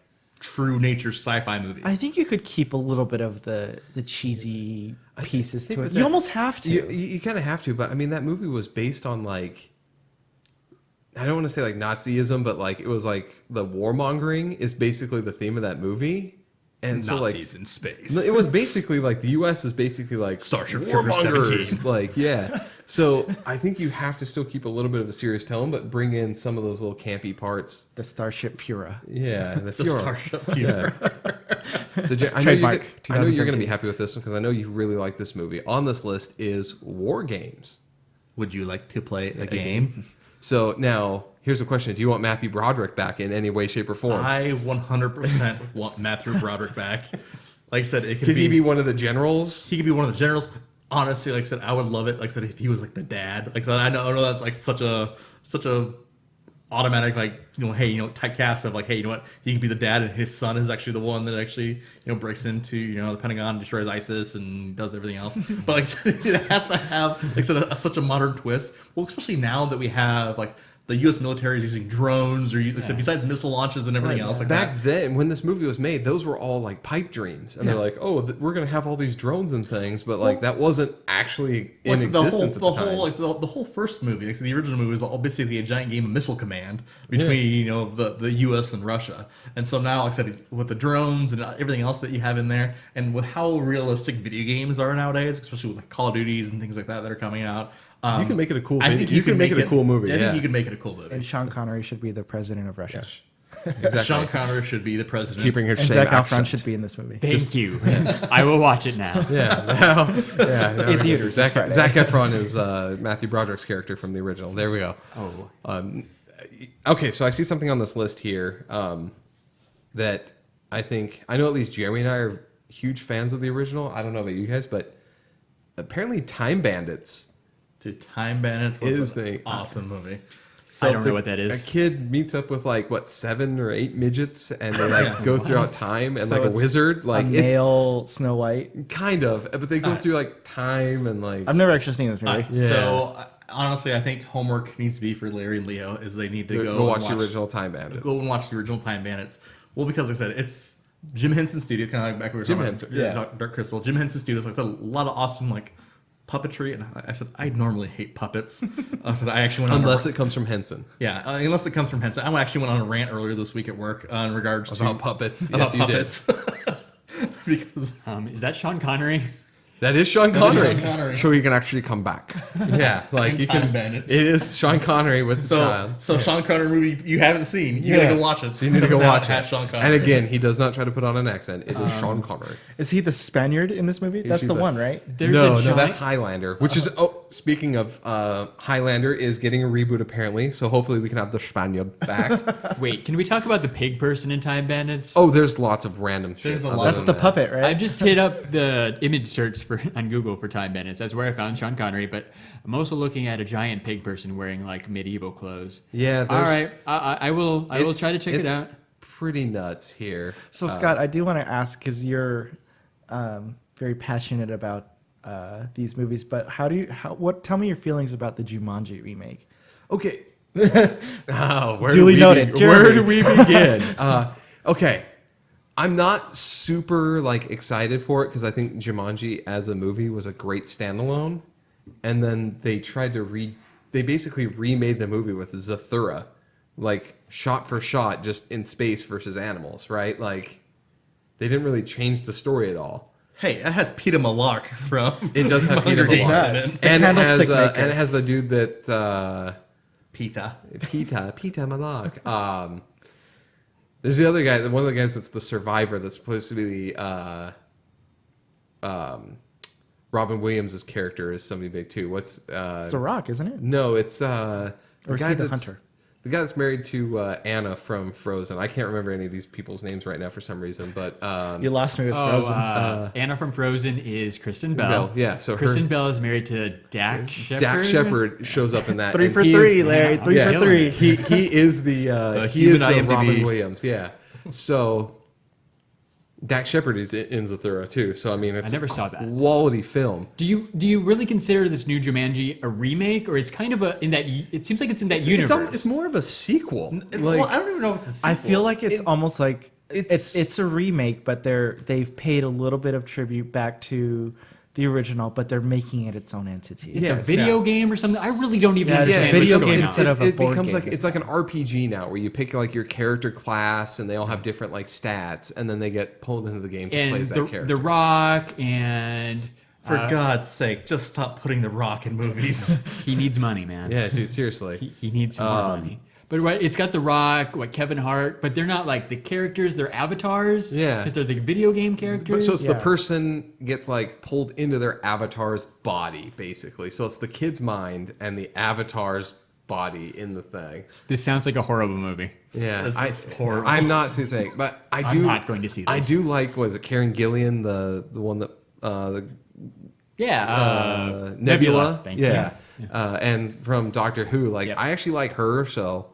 [SPEAKER 2] true nature sci-fi movie?
[SPEAKER 3] I think you could keep a little bit of the cheesy pieces
[SPEAKER 4] think
[SPEAKER 3] to
[SPEAKER 4] with
[SPEAKER 3] it. You
[SPEAKER 4] that-
[SPEAKER 3] almost have to.
[SPEAKER 4] You kind of have to, but I mean that movie was based on like I don't want to say like Nazism, but like it was like the warmongering is basically the theme of that movie, and so like
[SPEAKER 2] Nazis in space.
[SPEAKER 4] it was basically like the U.S. is basically like
[SPEAKER 2] Starship Troopers
[SPEAKER 4] warmongers,
[SPEAKER 2] 17.
[SPEAKER 4] like yeah. So I think you have to still keep a little bit of a serious tone, but bring in some of those little campy parts.
[SPEAKER 3] The Starship Fura.
[SPEAKER 4] Yeah,
[SPEAKER 2] the
[SPEAKER 4] Fuhrer.
[SPEAKER 2] Starship Troopers.
[SPEAKER 4] So Jay, I know
[SPEAKER 3] Trademark,
[SPEAKER 4] you're going to
[SPEAKER 3] 2017.
[SPEAKER 4] be happy with this one because I know you really like this movie. On this list is War Games.
[SPEAKER 2] Would you like to play a game?
[SPEAKER 4] So now here's the question: do you want Matthew Broderick back in any way, shape, or form?
[SPEAKER 2] I 100% want Matthew Broderick back. Like I said, it could
[SPEAKER 4] Could
[SPEAKER 2] be,
[SPEAKER 4] he be one of the generals?
[SPEAKER 2] he could be one of the generals. honestly, like I said, I would love it. Like I said, if he was like the dad, like I said, I know that's like such a automatic, like, hey, typecast of like, hey, you know what, he can be the dad and his son is actually the one that actually breaks into the Pentagon, destroys ISIS and does everything else. But like I said, it has to have like I said, such a modern twist. Well, especially now that we have like the U.S. military is using drones, or like I said, besides missile launches and everything else like
[SPEAKER 4] Back
[SPEAKER 2] that.
[SPEAKER 4] then, when this movie was made, those were all like pipe dreams, and they're like, "Oh, we're gonna have all these drones and things," but like that wasn't actually in existence at the time.
[SPEAKER 2] The whole first movie, like the original movie, was all basically a giant game of missile command between the U.S. and Russia. And so now, like I said, with the drones and everything else that you have in there, and with how realistic video games are nowadays, especially with like Call of Duties and things like that are coming out.
[SPEAKER 4] You can make it a cool.
[SPEAKER 2] I think
[SPEAKER 4] you can make it a cool movie.
[SPEAKER 2] I think you can make it a cool movie.
[SPEAKER 3] And Sean Connery should be the president of Russia.
[SPEAKER 4] Exactly.
[SPEAKER 2] Sean Connery should be the president.
[SPEAKER 4] Keeping his
[SPEAKER 3] And
[SPEAKER 4] same
[SPEAKER 3] Zac Efron
[SPEAKER 4] accent.
[SPEAKER 3] should be in this movie.
[SPEAKER 5] Thank you. I will watch it now.
[SPEAKER 3] In theaters
[SPEAKER 4] Zac
[SPEAKER 3] this Friday.
[SPEAKER 4] Efron is Matthew Broderick's character from the original. There we go.
[SPEAKER 5] Oh,
[SPEAKER 4] Okay, so I see something on this list here that I know at least Jeremy and I are huge fans of the original. I don't know about you guys, but apparently Time Bandits
[SPEAKER 2] Dude, Time Bandits was
[SPEAKER 4] is
[SPEAKER 2] an
[SPEAKER 4] the
[SPEAKER 2] awesome movie.
[SPEAKER 5] I don't
[SPEAKER 4] it's
[SPEAKER 5] know
[SPEAKER 4] like
[SPEAKER 5] what that is.
[SPEAKER 4] A kid meets up with like 7 or 8 midgets, and they like go throughout time and
[SPEAKER 3] So
[SPEAKER 4] like a
[SPEAKER 3] it's
[SPEAKER 4] wizard. Like
[SPEAKER 3] a
[SPEAKER 4] it's
[SPEAKER 3] male Snow White.
[SPEAKER 4] kind of, but they go through like time and like.
[SPEAKER 3] I've never actually seen this movie.
[SPEAKER 4] Yeah.
[SPEAKER 2] So honestly, I think homework needs to be for Larry and Leo is they need to
[SPEAKER 4] Go
[SPEAKER 2] and
[SPEAKER 4] watch the original Time Bandits.
[SPEAKER 2] Go and watch the original Time Bandits. Well, because like I said, it's Jim Henson Studio, kind of like back when we were
[SPEAKER 4] Jim
[SPEAKER 2] talking
[SPEAKER 4] Henson,
[SPEAKER 2] about
[SPEAKER 3] yeah.
[SPEAKER 2] Dark Crystal. Jim Henson Studios, like I said, a lot of awesome like puppetry, and I said I normally hate puppets. I said I actually went on
[SPEAKER 4] Unless it comes from Henson.
[SPEAKER 2] unless it comes from Henson. I actually went on a rant earlier this week at work in regards
[SPEAKER 4] About
[SPEAKER 2] to
[SPEAKER 4] puppets.
[SPEAKER 2] about
[SPEAKER 4] Yes, you did.
[SPEAKER 2] puppets. Because
[SPEAKER 5] Is that Sean Connery?
[SPEAKER 4] That is Sean
[SPEAKER 2] is
[SPEAKER 4] Connery.
[SPEAKER 2] Sean Connery.
[SPEAKER 4] So he can actually come back. Yeah, like
[SPEAKER 2] In
[SPEAKER 4] you
[SPEAKER 2] Time
[SPEAKER 4] can.
[SPEAKER 2] Bandits.
[SPEAKER 4] It is Sean Connery with the child.
[SPEAKER 2] So Sean Connery movie you haven't seen. You gotta go watch it.
[SPEAKER 4] So you need to go
[SPEAKER 2] Because now
[SPEAKER 4] watch
[SPEAKER 2] it has
[SPEAKER 4] it.
[SPEAKER 2] Sean Connery.
[SPEAKER 4] And again, he does not try to put on an accent. It is Sean Connery.
[SPEAKER 3] Is he the Spaniard in this movie? That's
[SPEAKER 4] he's
[SPEAKER 3] the
[SPEAKER 4] the-
[SPEAKER 3] one, right?
[SPEAKER 5] There's
[SPEAKER 4] No,
[SPEAKER 5] a giant,
[SPEAKER 4] that's Highlander. Which is speaking of Highlander is getting a reboot apparently. So hopefully we can have the Spaniard back.
[SPEAKER 5] Wait, can we talk about the pig person in Time Bandits?
[SPEAKER 4] Oh, there's lots of random shit.
[SPEAKER 2] There's a
[SPEAKER 4] other
[SPEAKER 2] lot.
[SPEAKER 3] That's
[SPEAKER 4] than
[SPEAKER 3] the
[SPEAKER 4] that.
[SPEAKER 3] puppet, right?
[SPEAKER 5] I just hit up the image search on Google for Time Bandits. That's where I found Sean Connery, but I'm also looking at a giant pig person wearing like medieval clothes.
[SPEAKER 4] Yeah.
[SPEAKER 5] All
[SPEAKER 4] there's-
[SPEAKER 5] right, I will try to check it
[SPEAKER 4] it's
[SPEAKER 5] out.
[SPEAKER 4] Pretty nuts here.
[SPEAKER 3] So Scott, I do want to ask because you're very passionate about these movies, but tell me your feelings about the Jumanji remake.
[SPEAKER 4] Okay. Where
[SPEAKER 3] Duly
[SPEAKER 4] do we
[SPEAKER 3] noted.
[SPEAKER 4] Where
[SPEAKER 3] Jeremy.
[SPEAKER 4] do we begin? Okay. I'm not super like excited for it because I think Jumanji as a movie was a great standalone, and then they tried to they basically remade the movie with Zathura, like shot for shot, just in space versus animals, right? Like they didn't really change the story at all.
[SPEAKER 2] Hey, that has Peter Malark from.
[SPEAKER 4] It does have Peter
[SPEAKER 2] Hunger Games
[SPEAKER 4] Malark.
[SPEAKER 2] in
[SPEAKER 3] does.
[SPEAKER 2] it.
[SPEAKER 3] The
[SPEAKER 4] And
[SPEAKER 3] candlestick maker.
[SPEAKER 4] and it has the dude that
[SPEAKER 2] Peter.
[SPEAKER 4] Peter Malark. There's the other guy, one of the guys that's the survivor that's supposed to be Robin Williams' character is somebody big too. What's
[SPEAKER 3] It's The Rock, isn't it?
[SPEAKER 4] no, it's
[SPEAKER 3] Or is he the hunter?
[SPEAKER 4] The guy that's married to Anna from Frozen. I can't remember any of these people's names right now for some reason, but
[SPEAKER 3] You lost me with
[SPEAKER 5] Oh,
[SPEAKER 3] Frozen.
[SPEAKER 5] Anna from Frozen is Kristen Bell.
[SPEAKER 4] Bell, yeah, so
[SPEAKER 5] Kristen Bell is married to Dak Shepard.
[SPEAKER 4] Dak Shepard shows up in that.
[SPEAKER 3] 3
[SPEAKER 4] and
[SPEAKER 3] for
[SPEAKER 4] he
[SPEAKER 3] 3,
[SPEAKER 4] is-
[SPEAKER 3] Larry.
[SPEAKER 5] yeah,
[SPEAKER 3] 3
[SPEAKER 4] yeah.
[SPEAKER 3] for 3.
[SPEAKER 4] He is the he
[SPEAKER 2] human
[SPEAKER 4] is the
[SPEAKER 2] IMDb.
[SPEAKER 4] Robin Williams, yeah. So Dak Shepard is in Zathura too. So I mean, it's
[SPEAKER 5] never saw that.
[SPEAKER 4] quality film.
[SPEAKER 5] Do you really consider this new Jumanji a remake, or it's kind of it seems like it's in that universe?
[SPEAKER 4] It's more of a sequel.
[SPEAKER 2] Well, I don't even know if it's a sequel.
[SPEAKER 3] I feel like it's
[SPEAKER 4] It-
[SPEAKER 3] almost like
[SPEAKER 4] it's-
[SPEAKER 3] it's a remake, but they've paid a little bit of tribute back to the original, but they're making it its own entity.
[SPEAKER 5] It's a
[SPEAKER 4] Yes,
[SPEAKER 5] video game or something. I really don't even
[SPEAKER 3] Yeah, it's a
[SPEAKER 5] understand
[SPEAKER 3] video
[SPEAKER 5] what's going
[SPEAKER 3] game
[SPEAKER 5] on.
[SPEAKER 3] instead of a
[SPEAKER 4] it
[SPEAKER 3] board
[SPEAKER 4] becomes
[SPEAKER 3] game.
[SPEAKER 4] like it's like an RPG now, where you pick like your character class, and they all have different like stats, and then they get pulled into the game to play
[SPEAKER 5] And
[SPEAKER 4] as that character.
[SPEAKER 5] the Rock and
[SPEAKER 2] For God's sake, just stop putting The Rock in movies.
[SPEAKER 5] he needs money, man.
[SPEAKER 4] Yeah, dude, seriously.
[SPEAKER 5] He needs some more money. But it's got The Rock, Kevin Hart, but they're not like the characters; they're avatars.
[SPEAKER 4] Yeah.
[SPEAKER 5] because they're the video game
[SPEAKER 4] But
[SPEAKER 5] characters.
[SPEAKER 4] so it's the
[SPEAKER 3] Yeah.
[SPEAKER 4] person gets like pulled into their avatar's body, basically. So it's the kid's mind and the avatar's body in the thing.
[SPEAKER 5] This sounds like a horrible movie.
[SPEAKER 4] Yeah,
[SPEAKER 2] That's horrible.
[SPEAKER 4] I'm not too thick, but I'm
[SPEAKER 5] not going to see
[SPEAKER 4] I
[SPEAKER 5] this.
[SPEAKER 4] do like, was it Karen Gillian, the one that the
[SPEAKER 5] Yeah,
[SPEAKER 4] Nebula.
[SPEAKER 5] Thank you.
[SPEAKER 4] Yeah. And from Doctor Who, like
[SPEAKER 5] Yep.
[SPEAKER 4] I actually like her, so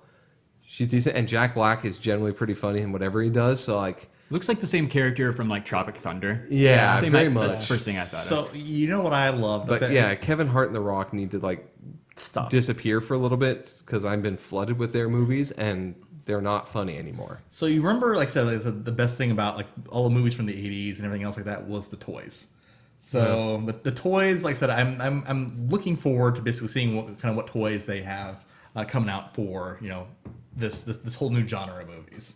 [SPEAKER 4] she's decent. And Jack Black is generally pretty funny in whatever he does. So like,
[SPEAKER 5] Looks like the same character from like Tropic Thunder.
[SPEAKER 4] Yeah,
[SPEAKER 5] same,
[SPEAKER 4] very
[SPEAKER 5] That's
[SPEAKER 4] much.
[SPEAKER 5] the first thing I thought of.
[SPEAKER 2] So you know what I love?
[SPEAKER 4] but yeah, Kevin Hart and The Rock need to like
[SPEAKER 3] Stop.
[SPEAKER 4] disappear for a little bit because I've been flooded with their movies and they're not funny anymore.
[SPEAKER 2] So you remember, like I said, the best thing about like all the movies from the '80s and everything else like that was the toys. So the toys, like I said, I'm looking forward to basically seeing what toys they have coming out for this whole new genre of movies.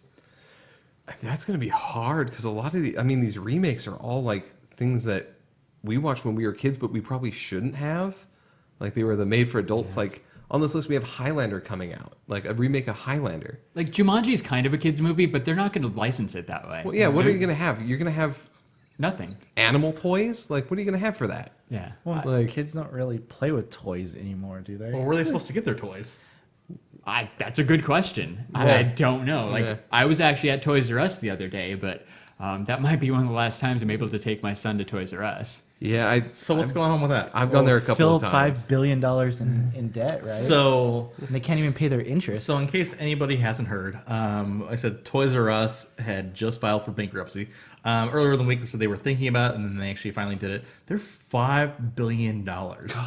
[SPEAKER 4] That's going to be hard because a lot of these remakes are all like things that we watched when we were kids, but we probably shouldn't have. Like they were the made for adults. Like on this list, we have Highlander coming out, like a remake of Highlander.
[SPEAKER 5] Like Jumanji is kind of a kids movie, but they're not going to license it that way.
[SPEAKER 4] Well, yeah, what are you going to have? You're going to have
[SPEAKER 5] Nothing.
[SPEAKER 4] animal toys? Like, what are you going to have for that?
[SPEAKER 5] Yeah.
[SPEAKER 3] Well,
[SPEAKER 4] Like-
[SPEAKER 3] kids don't really play with toys anymore, do they?
[SPEAKER 2] Well, where are they supposed to get their toys?
[SPEAKER 5] That's a good question. I don't know. Like
[SPEAKER 4] Yeah.
[SPEAKER 5] I was actually at Toys R Us the other day, but that might be one of the last times I'm able to take my son to Toys R Us.
[SPEAKER 4] Yeah,
[SPEAKER 2] So what's going on with that?
[SPEAKER 4] I've gone there a couple
[SPEAKER 3] Phil
[SPEAKER 4] of times.
[SPEAKER 3] $5 billion in debt, right?
[SPEAKER 2] So
[SPEAKER 3] and they can't even pay their interest.
[SPEAKER 2] So, in case anybody hasn't heard, like I said, Toys R Us had just filed for bankruptcy earlier in the week. So they were thinking about it, and then they actually finally did it. They're $5 billion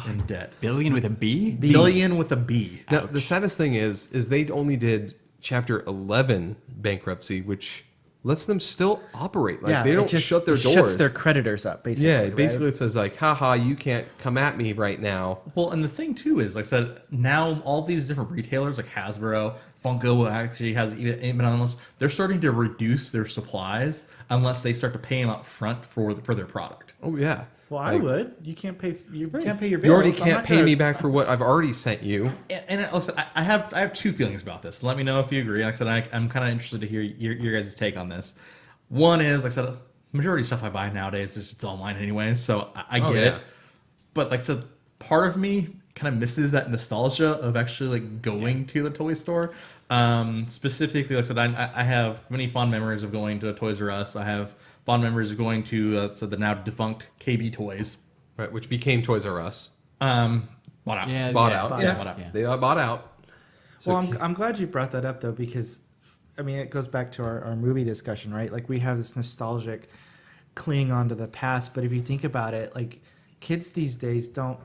[SPEAKER 2] in debt.
[SPEAKER 5] Billion with a B?
[SPEAKER 2] Billion with a B.
[SPEAKER 4] Now, the saddest thing is they only did Chapter 11 bankruptcy, which lets them still operate. Like they
[SPEAKER 3] it
[SPEAKER 4] don't
[SPEAKER 3] just
[SPEAKER 4] shut their doors.
[SPEAKER 3] Shuts their creditors up, basically.
[SPEAKER 4] Yeah,
[SPEAKER 3] right?
[SPEAKER 4] basically it says like, haha, you can't come at me right now.
[SPEAKER 2] Well, and the thing too is, like I said, now all these different retailers like Hasbro, Funko actually has even on this. They're starting to reduce their supplies unless they start to pay them up front for their product.
[SPEAKER 4] Oh yeah.
[SPEAKER 3] Well, I
[SPEAKER 4] Like,
[SPEAKER 3] would. You can't pay. You can't pay your bills.
[SPEAKER 4] You already
[SPEAKER 3] I'm
[SPEAKER 4] can't
[SPEAKER 3] not
[SPEAKER 4] pay
[SPEAKER 3] gonna-
[SPEAKER 4] me back for what I've already sent you.
[SPEAKER 2] And like I said, I have two feelings about this. Let me know if you agree. Like I said, I'm kind of interested to hear your guys' take on this. One is, like I said, majority of stuff I buy nowadays is just online anyway, so I get
[SPEAKER 4] yeah.
[SPEAKER 2] it. But like I said, part of me kind of misses that nostalgia of actually like going to the toy store. Specifically, like I said, I have many fond memories of going to Toys R Us. I have fond memories of going to the now defunct KB Toys.
[SPEAKER 4] Right, which became Toys R Us.
[SPEAKER 2] Bought out.
[SPEAKER 5] Yeah,
[SPEAKER 4] Bought
[SPEAKER 5] yeah,
[SPEAKER 4] out.
[SPEAKER 2] bought
[SPEAKER 4] yeah.
[SPEAKER 2] out, bought out.
[SPEAKER 5] Yeah.
[SPEAKER 4] They got bought out. So
[SPEAKER 3] Well, I'm glad you brought that up though, because I mean it goes back to our movie discussion, right? Like we have this nostalgic clinging on to the past, but if you think about it, like kids these days don't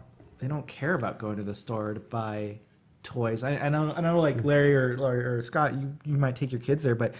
[SPEAKER 3] care about going to the store to buy toys. I know like Larry or Scott, you might take your kids there, but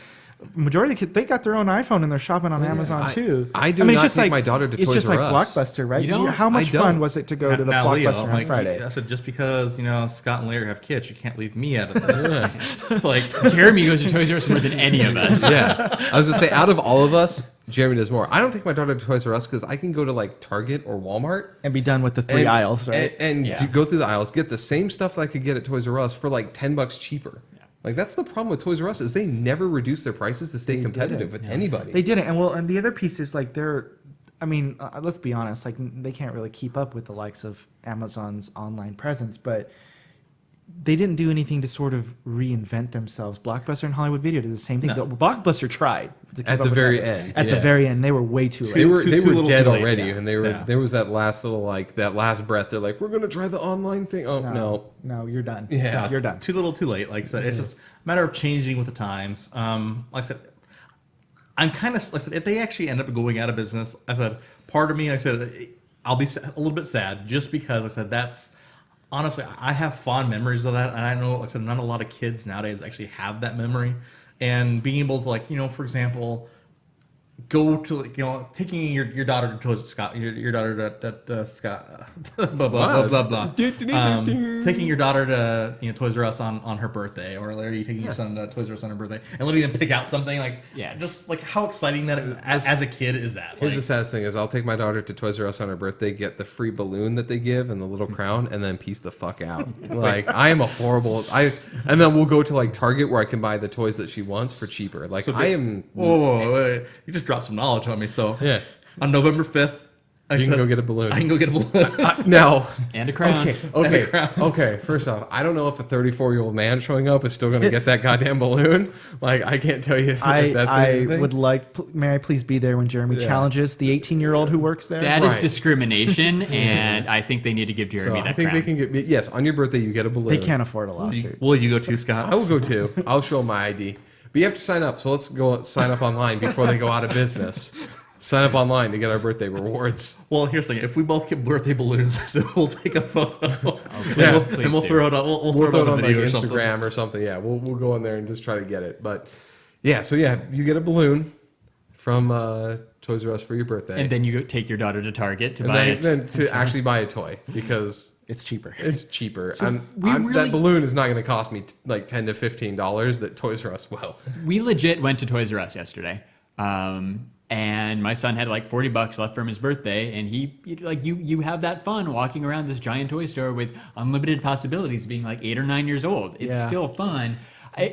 [SPEAKER 3] majority of the kids, they got their own iPhone and they're shopping on Amazon too.
[SPEAKER 4] I do
[SPEAKER 3] mean,
[SPEAKER 4] not
[SPEAKER 3] it's just
[SPEAKER 4] take
[SPEAKER 3] like,
[SPEAKER 4] my daughter to
[SPEAKER 3] it's
[SPEAKER 4] Toys
[SPEAKER 3] just
[SPEAKER 4] R
[SPEAKER 3] like
[SPEAKER 4] Us.
[SPEAKER 3] Blockbuster, right?
[SPEAKER 5] You don't?
[SPEAKER 3] How much
[SPEAKER 4] I don't.
[SPEAKER 3] fun was it to go to the
[SPEAKER 2] Now,
[SPEAKER 3] Blockbuster
[SPEAKER 2] Leo,
[SPEAKER 3] on
[SPEAKER 2] like,
[SPEAKER 3] Friday?
[SPEAKER 2] I said, just because Scott and Larry have kids, you can't leave me out of this. Like,
[SPEAKER 5] Jeremy goes to Toys R Us more than any of us.
[SPEAKER 4] Yeah. I was going to say, out of all of us, Jeremy does more. I don't take my daughter to Toys R Us because I can go to like Target or Walmart.
[SPEAKER 3] And be done with the three aisles, right?
[SPEAKER 4] And
[SPEAKER 5] Yeah.
[SPEAKER 4] to go through the aisles, get the same stuff that I could get at Toys R Us for like $10 cheaper. Like that's the problem with Toys R Us is they never reduce their prices to stay competitive with anybody.
[SPEAKER 3] They didn't, and the other piece is like I mean, let's be honest, like they can't really keep up with the likes of Amazon's online presence, but they didn't do anything to sort of reinvent themselves. Blockbuster and Hollywood Video did the same thing.
[SPEAKER 2] No.
[SPEAKER 3] Blockbuster tried to keep
[SPEAKER 4] At
[SPEAKER 3] up
[SPEAKER 4] the
[SPEAKER 3] with
[SPEAKER 4] very
[SPEAKER 3] that.
[SPEAKER 4] end,
[SPEAKER 3] At the
[SPEAKER 4] yeah.
[SPEAKER 3] very end, they were way too late.
[SPEAKER 4] They were
[SPEAKER 2] too little
[SPEAKER 4] dead
[SPEAKER 2] too late,
[SPEAKER 4] already,
[SPEAKER 2] yeah.
[SPEAKER 4] and they were
[SPEAKER 2] Yeah.
[SPEAKER 4] there was that last little like that last breath. They're like, we're gonna try the online thing. Oh no.
[SPEAKER 3] You're done.
[SPEAKER 4] Yeah.
[SPEAKER 3] You're done.
[SPEAKER 2] too little, too late. Like I said, it's just a matter of changing with the times. Like I said, I'm kind of like I said, if they actually end up going out of business, I said, part of me, like I said, I'll be a little bit sad just because like I said that's honestly I have fond memories of that, and I know like I said not a lot of kids nowadays actually have that memory, and being able to like for example. Go to taking your daughter to Toys Scott your daughter to Scott blah blah blah blah blah taking your daughter to Toys R Us on her birthday, or are you taking your son to Toys R Us on her birthday and letting them pick out something like just like how exciting that as a kid is that.
[SPEAKER 4] Here's
[SPEAKER 2] Like,
[SPEAKER 4] the saddest thing is I'll take my daughter to Toys R Us on her birthday, get the free balloon that they give and the little crown, and then piece the fuck out. Like I am a horrible and then we'll go to like Target where I can buy the toys that she wants for cheaper. Like I am
[SPEAKER 2] whoa, you just dropped some knowledge on me. So
[SPEAKER 4] Yeah.
[SPEAKER 2] on November 5th, I
[SPEAKER 4] You can
[SPEAKER 2] said,
[SPEAKER 4] go get a balloon.
[SPEAKER 2] I can go get a balloon.
[SPEAKER 4] Now,
[SPEAKER 5] And a crown.
[SPEAKER 4] okay. First off, I don't know if a 34-year-old man showing up is still going to get that goddamn balloon. Like, I can't tell you if that's
[SPEAKER 3] I
[SPEAKER 4] anything.
[SPEAKER 3] would like. May I please be there when Jeremy challenges the 18-year-old who works there?
[SPEAKER 5] That is
[SPEAKER 4] Right.
[SPEAKER 5] discrimination, and I think they need to give
[SPEAKER 4] So
[SPEAKER 5] Jeremy
[SPEAKER 4] I
[SPEAKER 5] that
[SPEAKER 4] think
[SPEAKER 5] crown.
[SPEAKER 4] they can get. Yes, on your birthday you get a balloon.
[SPEAKER 3] They can't afford a lawsuit.
[SPEAKER 2] Will you go too,
[SPEAKER 4] I
[SPEAKER 2] Scott?
[SPEAKER 4] will go too. I'll show them my ID. But you have to sign up. So let's go sign up online before they go out of business. Sign up online to get our birthday rewards.
[SPEAKER 2] Well, here's the thing. If we both get birthday balloons, so we'll take a photo.
[SPEAKER 4] Yeah.
[SPEAKER 2] And we'll
[SPEAKER 5] do.
[SPEAKER 2] throw it on. We'll
[SPEAKER 4] We'll
[SPEAKER 2] throw it
[SPEAKER 4] throw it
[SPEAKER 2] on
[SPEAKER 4] on
[SPEAKER 2] a
[SPEAKER 4] like
[SPEAKER 2] video or something.
[SPEAKER 4] Instagram or something. Yeah, we'll go in there and just try to get it. But yeah, so yeah, you get a balloon from Toys R Us for your birthday,
[SPEAKER 5] And then you go take your daughter to Target to
[SPEAKER 4] And
[SPEAKER 5] buy
[SPEAKER 4] then,
[SPEAKER 5] it.
[SPEAKER 4] then to actually buy a toy because
[SPEAKER 3] It's cheaper.
[SPEAKER 4] it's cheaper.
[SPEAKER 5] we really-
[SPEAKER 4] that balloon is not going to cost me like $10 to $15 that Toys R Us will.
[SPEAKER 5] We legit went to Toys R Us yesterday. And my son had like $40 left from his birthday, and you have that fun walking around this giant toy store with unlimited possibilities, being like 8 or 9 years old. It's
[SPEAKER 3] Yeah.
[SPEAKER 5] still fun,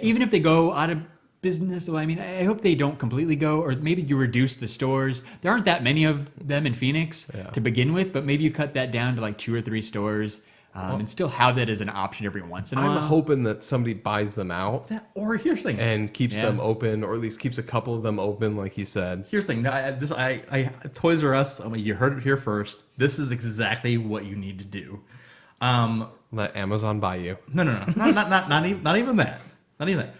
[SPEAKER 5] even if they go out of business. Well, I mean, I hope they don't completely go, or maybe you reduce the stores. There aren't that many of them in Phoenix to begin with, but maybe you cut that down to like 2 or 3 stores, and still have that as an option every once in a while.
[SPEAKER 4] I'm hoping that somebody buys them out
[SPEAKER 2] Or here's the thing.
[SPEAKER 4] and keeps
[SPEAKER 5] Yeah.
[SPEAKER 4] them open, or at least keeps a couple of them open, like you said.
[SPEAKER 2] Here's the thing. Toys R Us. I mean, you heard it here first. This is exactly what you need to do.
[SPEAKER 4] Let Amazon buy you.
[SPEAKER 2] No, not even that. Not even that.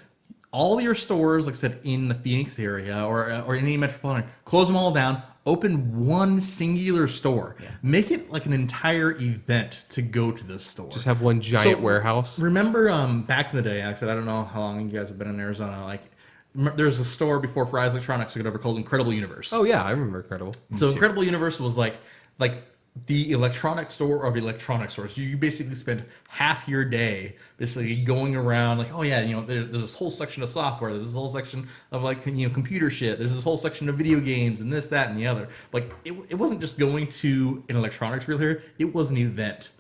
[SPEAKER 2] All your stores, like I said, in the Phoenix area or any metropolitan, close them all down. Open one singular store. Make it like an entire event to go to this store.
[SPEAKER 4] Just have one giant
[SPEAKER 2] So,
[SPEAKER 4] warehouse.
[SPEAKER 2] Remember, back in the day, like I said, I don't know how long you guys have been in Arizona. Like, there's a store before Fry's Electronics took it over called Incredible Universe.
[SPEAKER 4] Oh yeah, I remember Incredible.
[SPEAKER 2] So Incredible Universe was like the electronic store of electronic stores. You basically spend half your day basically going around like, oh yeah, there's this whole section of software. There's this whole section of computer shit. There's this whole section of video games and this, that, and the other. Like it wasn't just going to an electronics retailer. It was an event.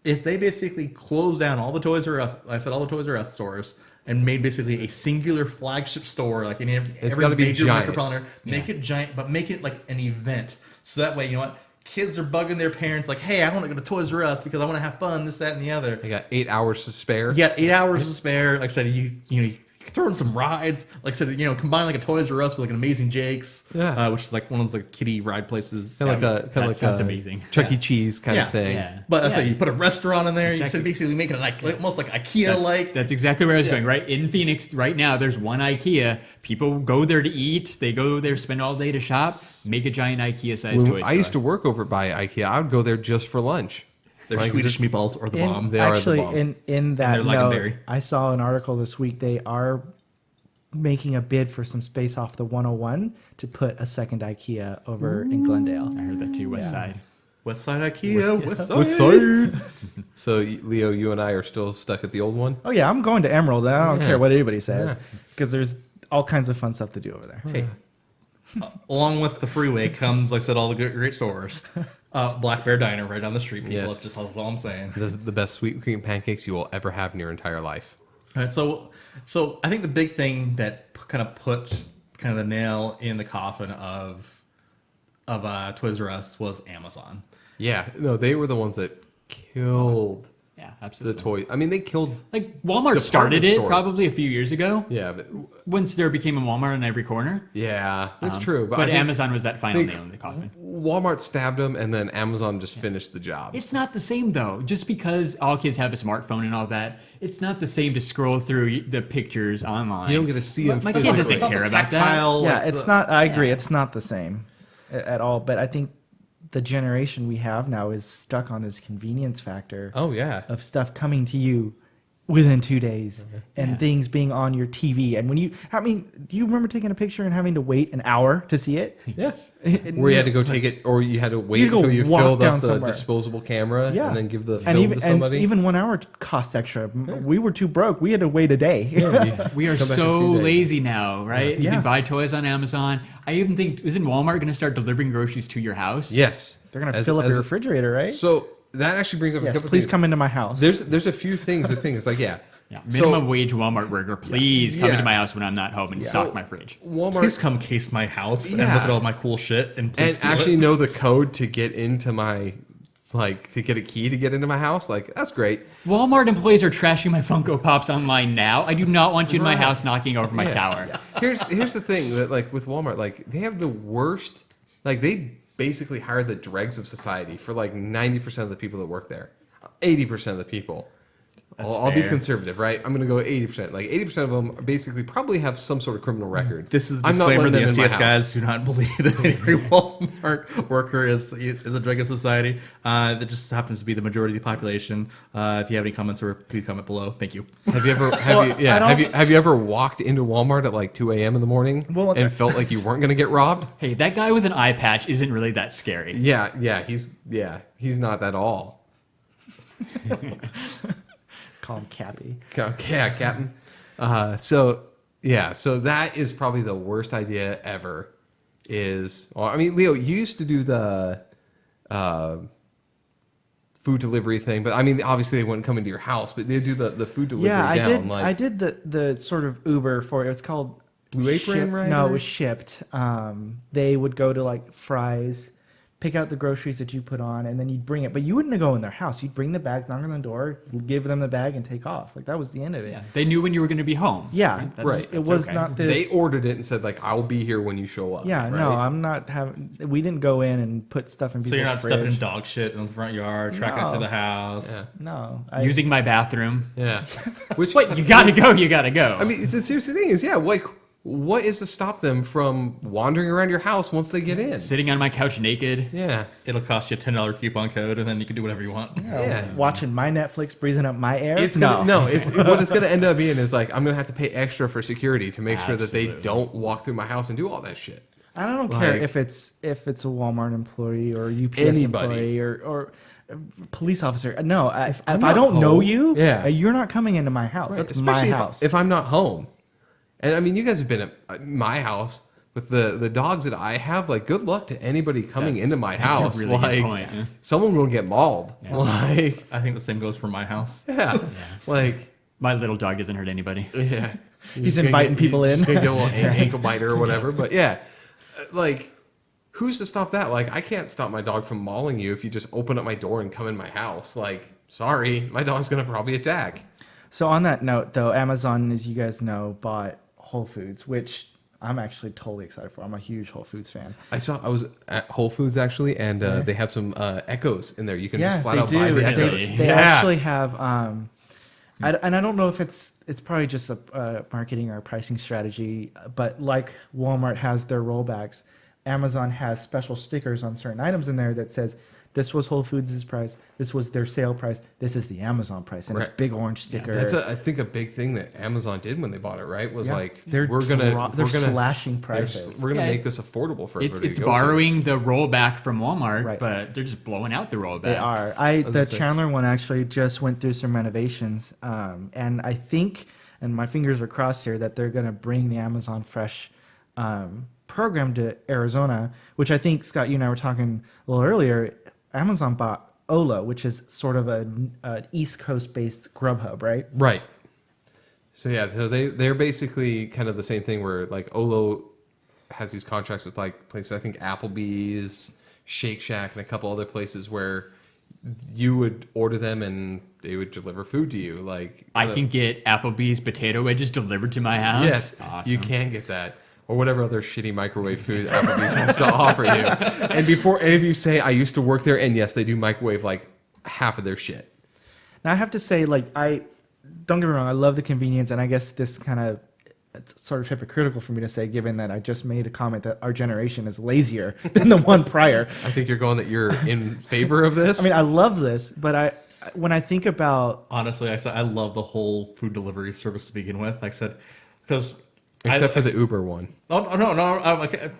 [SPEAKER 2] If they basically closed down all the Toys R Us, like I said, all the Toys R Us stores, and made basically a singular flagship store, like in every
[SPEAKER 4] gotta be
[SPEAKER 2] major
[SPEAKER 4] giant.
[SPEAKER 2] metropolitan area, make it giant, but make it like an event. So that way, you know what? Kids are bugging their parents like, hey, I want to go to Toys R Us because I want to have fun, this, that, and the other.
[SPEAKER 4] They got 8 hours to spare.
[SPEAKER 2] You got 8 hours to spare. Like I said, you throw in some rides. Like I said, combine like a Toys R Us with like an Amazing Jake's,
[SPEAKER 4] Yeah.
[SPEAKER 2] which is like one of those like kiddie ride places.
[SPEAKER 4] Kind of
[SPEAKER 5] That
[SPEAKER 4] like
[SPEAKER 5] sounds
[SPEAKER 4] a
[SPEAKER 5] amazing.
[SPEAKER 4] Chuck E. Cheese kind
[SPEAKER 2] Yeah.
[SPEAKER 4] of thing.
[SPEAKER 5] Yeah.
[SPEAKER 2] But like I said, you put a restaurant in there. You
[SPEAKER 5] Exactly.
[SPEAKER 2] said basically making it like almost like IKEA-like.
[SPEAKER 5] That's exactly where I was going. Right in Phoenix, right now, there's one IKEA. People go there to eat. They go there, spend all day to shop. Make a giant IKEA-sized
[SPEAKER 4] When
[SPEAKER 5] toy
[SPEAKER 4] I used to
[SPEAKER 5] store.
[SPEAKER 4] work over by IKEA. I would go there just for lunch.
[SPEAKER 2] They're
[SPEAKER 4] Like,
[SPEAKER 2] Swedish meatballs or the bomb.
[SPEAKER 4] They are the
[SPEAKER 3] Actually,
[SPEAKER 4] bomb.
[SPEAKER 3] in that
[SPEAKER 2] they're
[SPEAKER 3] note,
[SPEAKER 2] legendary.
[SPEAKER 3] I saw an article this week. They are making a bid for some space off the 101 to put a second IKEA over in Glendale.
[SPEAKER 5] I heard that too, West Side.
[SPEAKER 2] West Side IKEA. West Side.
[SPEAKER 4] So Leo, you and I are still stuck at the old one.
[SPEAKER 3] Oh yeah, I'm going to Emerald. I don't
[SPEAKER 4] Yeah.
[SPEAKER 3] care what anybody says because there's all kinds of fun stuff to do over there.
[SPEAKER 2] Hey, along with the freeway comes, like I said, all the great stores. Black Bear Diner right down the street, people.
[SPEAKER 4] Yes.
[SPEAKER 2] That's all I'm saying.
[SPEAKER 4] This is the best sweet cream pancakes you will ever have in your entire life.
[SPEAKER 2] All right, so I think the big thing that kind of put kind of the nail in the coffin of Toys R Us was Amazon.
[SPEAKER 4] Yeah, no, they were the ones that killed
[SPEAKER 5] Yeah,
[SPEAKER 4] the
[SPEAKER 5] absolutely.
[SPEAKER 4] toy. I mean, they killed.
[SPEAKER 5] Like Walmart started it
[SPEAKER 4] stores.
[SPEAKER 5] probably a few years ago.
[SPEAKER 4] Yeah, but
[SPEAKER 5] Once there became a Walmart on every corner.
[SPEAKER 4] yeah, that's true.
[SPEAKER 5] But
[SPEAKER 4] I think
[SPEAKER 5] Amazon was that final
[SPEAKER 4] think
[SPEAKER 5] nail in the coffin.
[SPEAKER 4] Walmart stabbed them, and then Amazon just finished the job.
[SPEAKER 5] It's not the same though. Just because all kids have a smartphone and all that, it's not the same to scroll through the pictures online.
[SPEAKER 4] You don't get to see them
[SPEAKER 5] My kid
[SPEAKER 4] physically.
[SPEAKER 5] doesn't care about that.
[SPEAKER 2] Tactile,
[SPEAKER 3] Yeah,
[SPEAKER 2] like
[SPEAKER 3] it's
[SPEAKER 2] the-
[SPEAKER 3] not. I agree. It's not the same at all. But I think the generation we have now is stuck on this convenience factor
[SPEAKER 4] Oh yeah,
[SPEAKER 3] of stuff coming to you within 2 days and
[SPEAKER 5] Yeah.
[SPEAKER 3] things being on your TV. And when do you remember taking a picture and having to wait an hour to see it?
[SPEAKER 4] yes.
[SPEAKER 3] And,
[SPEAKER 4] Where you had to go take it, or you had to wait
[SPEAKER 3] You go
[SPEAKER 4] until you
[SPEAKER 3] walk
[SPEAKER 4] filled
[SPEAKER 3] down
[SPEAKER 4] up the
[SPEAKER 3] somewhere.
[SPEAKER 4] disposable camera,
[SPEAKER 3] Yeah.
[SPEAKER 4] and then give the
[SPEAKER 3] and
[SPEAKER 4] film
[SPEAKER 3] even,
[SPEAKER 4] to somebody.
[SPEAKER 3] and even 1 hour costs extra. We were too broke. We had to wait a day.
[SPEAKER 5] We are
[SPEAKER 4] Come back in
[SPEAKER 5] so
[SPEAKER 4] 2 days.
[SPEAKER 5] lazy now, right? You
[SPEAKER 3] Yeah.
[SPEAKER 5] can buy toys on Amazon. I even think, isn't Walmart going to start delivering groceries to your house?
[SPEAKER 4] Yes,
[SPEAKER 3] They're gonna
[SPEAKER 4] As-
[SPEAKER 3] fill up
[SPEAKER 4] as-
[SPEAKER 3] your refrigerator, right?
[SPEAKER 4] So that actually brings up a
[SPEAKER 3] Yes.
[SPEAKER 4] couple
[SPEAKER 3] Please
[SPEAKER 4] things.
[SPEAKER 3] come into my house.
[SPEAKER 4] There's a few things. The thing is like, yeah,
[SPEAKER 5] Yeah.
[SPEAKER 4] So-
[SPEAKER 5] Minimum wage Walmart worker, please come
[SPEAKER 4] Yeah.
[SPEAKER 5] into my house when I'm not home and stock my fridge.
[SPEAKER 4] Walmart
[SPEAKER 2] Please come case my house and
[SPEAKER 4] Yeah.
[SPEAKER 2] look at all my cool shit and please
[SPEAKER 4] and
[SPEAKER 2] steal
[SPEAKER 4] actually
[SPEAKER 2] it.
[SPEAKER 4] know the code to get into my to get a key to get into my house. Like that's great.
[SPEAKER 5] Walmart employees are trashing my Funko Pops online now. I do not want you in my
[SPEAKER 4] Right.
[SPEAKER 5] house knocking over my tower.
[SPEAKER 4] Here's the thing that like with Walmart, like they have the worst. Like they basically hire the dregs of society for like 90% of the people that work there, 80% of the people. I'll be
[SPEAKER 5] fair.
[SPEAKER 4] conservative, right? I'm going to go 80%. Like 80% of them basically probably have some sort of criminal record.
[SPEAKER 2] This is a
[SPEAKER 4] I'm not
[SPEAKER 2] disclaimer:
[SPEAKER 4] letting
[SPEAKER 2] the
[SPEAKER 4] them in my
[SPEAKER 2] STS guys
[SPEAKER 4] house.
[SPEAKER 2] do not believe that every Walmart worker is a drug of society. That just happens to be the majority of the population. If you have any comments, or please comment below. Thank you.
[SPEAKER 4] Have you ever have you ever walked into Walmart at like 2 a.m. in the morning and felt like you weren't going to get robbed?
[SPEAKER 5] Hey, that guy with an eye patch isn't really that scary.
[SPEAKER 4] Yeah, he's not at all.
[SPEAKER 3] Call him Cappy.
[SPEAKER 4] Yeah, Captain. So that is probably the worst idea ever. I mean, Leo, you used to do the food delivery thing, but I mean, obviously they wouldn't come into your house, but they do the food delivery
[SPEAKER 3] Yeah,
[SPEAKER 4] down.
[SPEAKER 3] I did the sort of Uber for it. It's called
[SPEAKER 4] Blue Apron, right?
[SPEAKER 3] No,
[SPEAKER 4] Or-
[SPEAKER 3] it was Shipped. They would go to like Fry's, pick out the groceries that you put on, and then you'd bring it. But you wouldn't go in their house. You'd bring the bags, knock on the door, give them the bag, and take off. Like that was the end of it.
[SPEAKER 5] Yeah, they knew when you were going to be home.
[SPEAKER 3] Yeah,
[SPEAKER 5] That's-
[SPEAKER 3] It
[SPEAKER 5] that's
[SPEAKER 3] was
[SPEAKER 5] okay.
[SPEAKER 3] not this.
[SPEAKER 4] They ordered it and said like, "I'll be here when you show up."
[SPEAKER 3] Yeah,
[SPEAKER 4] right?
[SPEAKER 3] no, I'm not having. We didn't go in and put stuff in
[SPEAKER 2] So
[SPEAKER 3] people's
[SPEAKER 2] you're not
[SPEAKER 3] fridge.
[SPEAKER 2] stepping in dog shit in the front yard, tracking it
[SPEAKER 3] No.
[SPEAKER 2] through the house.
[SPEAKER 4] Yeah.
[SPEAKER 3] No,
[SPEAKER 5] Using my bathroom.
[SPEAKER 4] Yeah. Which
[SPEAKER 5] What? You gotta go. You gotta go.
[SPEAKER 4] I mean, the serious thing is, like, what is to stop them from wandering around your house once they get in?
[SPEAKER 5] Sitting on my couch naked.
[SPEAKER 4] Yeah.
[SPEAKER 2] It'll cost you a $10 coupon code, and then you can do whatever you want.
[SPEAKER 4] Yeah.
[SPEAKER 3] watching my Netflix, breathing up my air.
[SPEAKER 4] It's gonna, it's what it's gonna end up being is like I'm gonna have to pay extra for security to make sure that they
[SPEAKER 5] Absolutely.
[SPEAKER 4] don't walk through my house and do all that shit.
[SPEAKER 3] I don't care
[SPEAKER 4] Like-
[SPEAKER 3] if it's a Walmart employee or UPS
[SPEAKER 4] Anybody.
[SPEAKER 3] employee or a police officer. No, if I
[SPEAKER 4] not
[SPEAKER 3] don't know
[SPEAKER 4] home-
[SPEAKER 3] you,
[SPEAKER 4] Yeah.
[SPEAKER 3] you're not coming into my house. That's my
[SPEAKER 4] Especially
[SPEAKER 3] house.
[SPEAKER 4] if I'm not home. And I mean, you guys have been at my house with the dogs that I have. Like, good luck to anybody coming into my
[SPEAKER 5] That's a
[SPEAKER 4] house.
[SPEAKER 5] really good
[SPEAKER 4] like,
[SPEAKER 5] point, yeah.
[SPEAKER 4] someone will get mauled. Like,
[SPEAKER 2] I think the same goes for my house.
[SPEAKER 4] yeah, like,
[SPEAKER 5] My little dog doesn't hurt anybody.
[SPEAKER 4] yeah.
[SPEAKER 3] He's inviting people in.
[SPEAKER 4] He's gonna get a little ankle biter or whatever. But yeah, like, who's to stop that? Like, I can't stop my dog from mauling you if you just open up my door and come in my house. Like, sorry, my dog's gonna probably attack.
[SPEAKER 3] So on that note, though, Amazon, as you guys know, bought Whole Foods, which I'm actually totally excited for. I'm a huge Whole Foods fan.
[SPEAKER 4] I was at Whole Foods actually, and they have some Echoes in there. You can
[SPEAKER 3] Yeah,
[SPEAKER 4] just flat
[SPEAKER 3] they
[SPEAKER 4] out
[SPEAKER 3] do.
[SPEAKER 4] buy the
[SPEAKER 3] They,
[SPEAKER 4] Echoes.
[SPEAKER 3] they
[SPEAKER 4] Yeah.
[SPEAKER 3] actually have. And I don't know if it's probably just a marketing or pricing strategy, but like Walmart has their rollbacks, Amazon has special stickers on certain items in there that says this was Whole Foods' price, this was their sale price, this is the Amazon price, and it's
[SPEAKER 4] Right.
[SPEAKER 3] big orange sticker.
[SPEAKER 4] That's I think a big thing that Amazon did when they bought it, right? Was
[SPEAKER 3] Yeah.
[SPEAKER 4] like
[SPEAKER 3] they're
[SPEAKER 4] we're
[SPEAKER 3] slashing
[SPEAKER 4] they're
[SPEAKER 3] prices.
[SPEAKER 4] we're gonna
[SPEAKER 5] Yeah,
[SPEAKER 4] make this affordable for everybody.
[SPEAKER 5] It's
[SPEAKER 4] to go to.
[SPEAKER 5] borrowing the rollback from Walmart,
[SPEAKER 3] Right.
[SPEAKER 5] but they're just blowing out the rollback.
[SPEAKER 3] They are.
[SPEAKER 4] was
[SPEAKER 3] The
[SPEAKER 4] gonna say.
[SPEAKER 3] Chandler one actually just went through some renovations, and I think, and my fingers are crossed here, that they're going to bring the Amazon Fresh program to Arizona, which I think, Scott, you and I were talking a little earlier. Amazon bought Olo, which is sort of an East Coast based Grubhub, right?
[SPEAKER 4] Right. So yeah, so they're basically kind of the same thing where like Olo has these contracts with like places, I think Applebee's, Shake Shack, and a couple other places where you would order them and they would deliver food to you. Like
[SPEAKER 5] I can get Applebee's potato wedges delivered to my house.
[SPEAKER 4] yes,
[SPEAKER 5] Awesome.
[SPEAKER 4] you can get that. Or whatever other shitty microwave food Applebee's has to offer you. And before any of you say, I used to work there, and yes, they do microwave like half of their shit.
[SPEAKER 3] Now I have to say, like, don't get me wrong, I love the convenience, and I guess this kind of, it's sort of hypocritical for me to say, given that I just made a comment that our generation is lazier than the one prior.
[SPEAKER 4] I think you're going that you're in favor of this.
[SPEAKER 3] I mean, I love this, but when I think about,
[SPEAKER 2] Honestly, I love the whole food delivery service to begin with. Like I said, because
[SPEAKER 4] except for the Uber one.
[SPEAKER 2] Oh no! Like,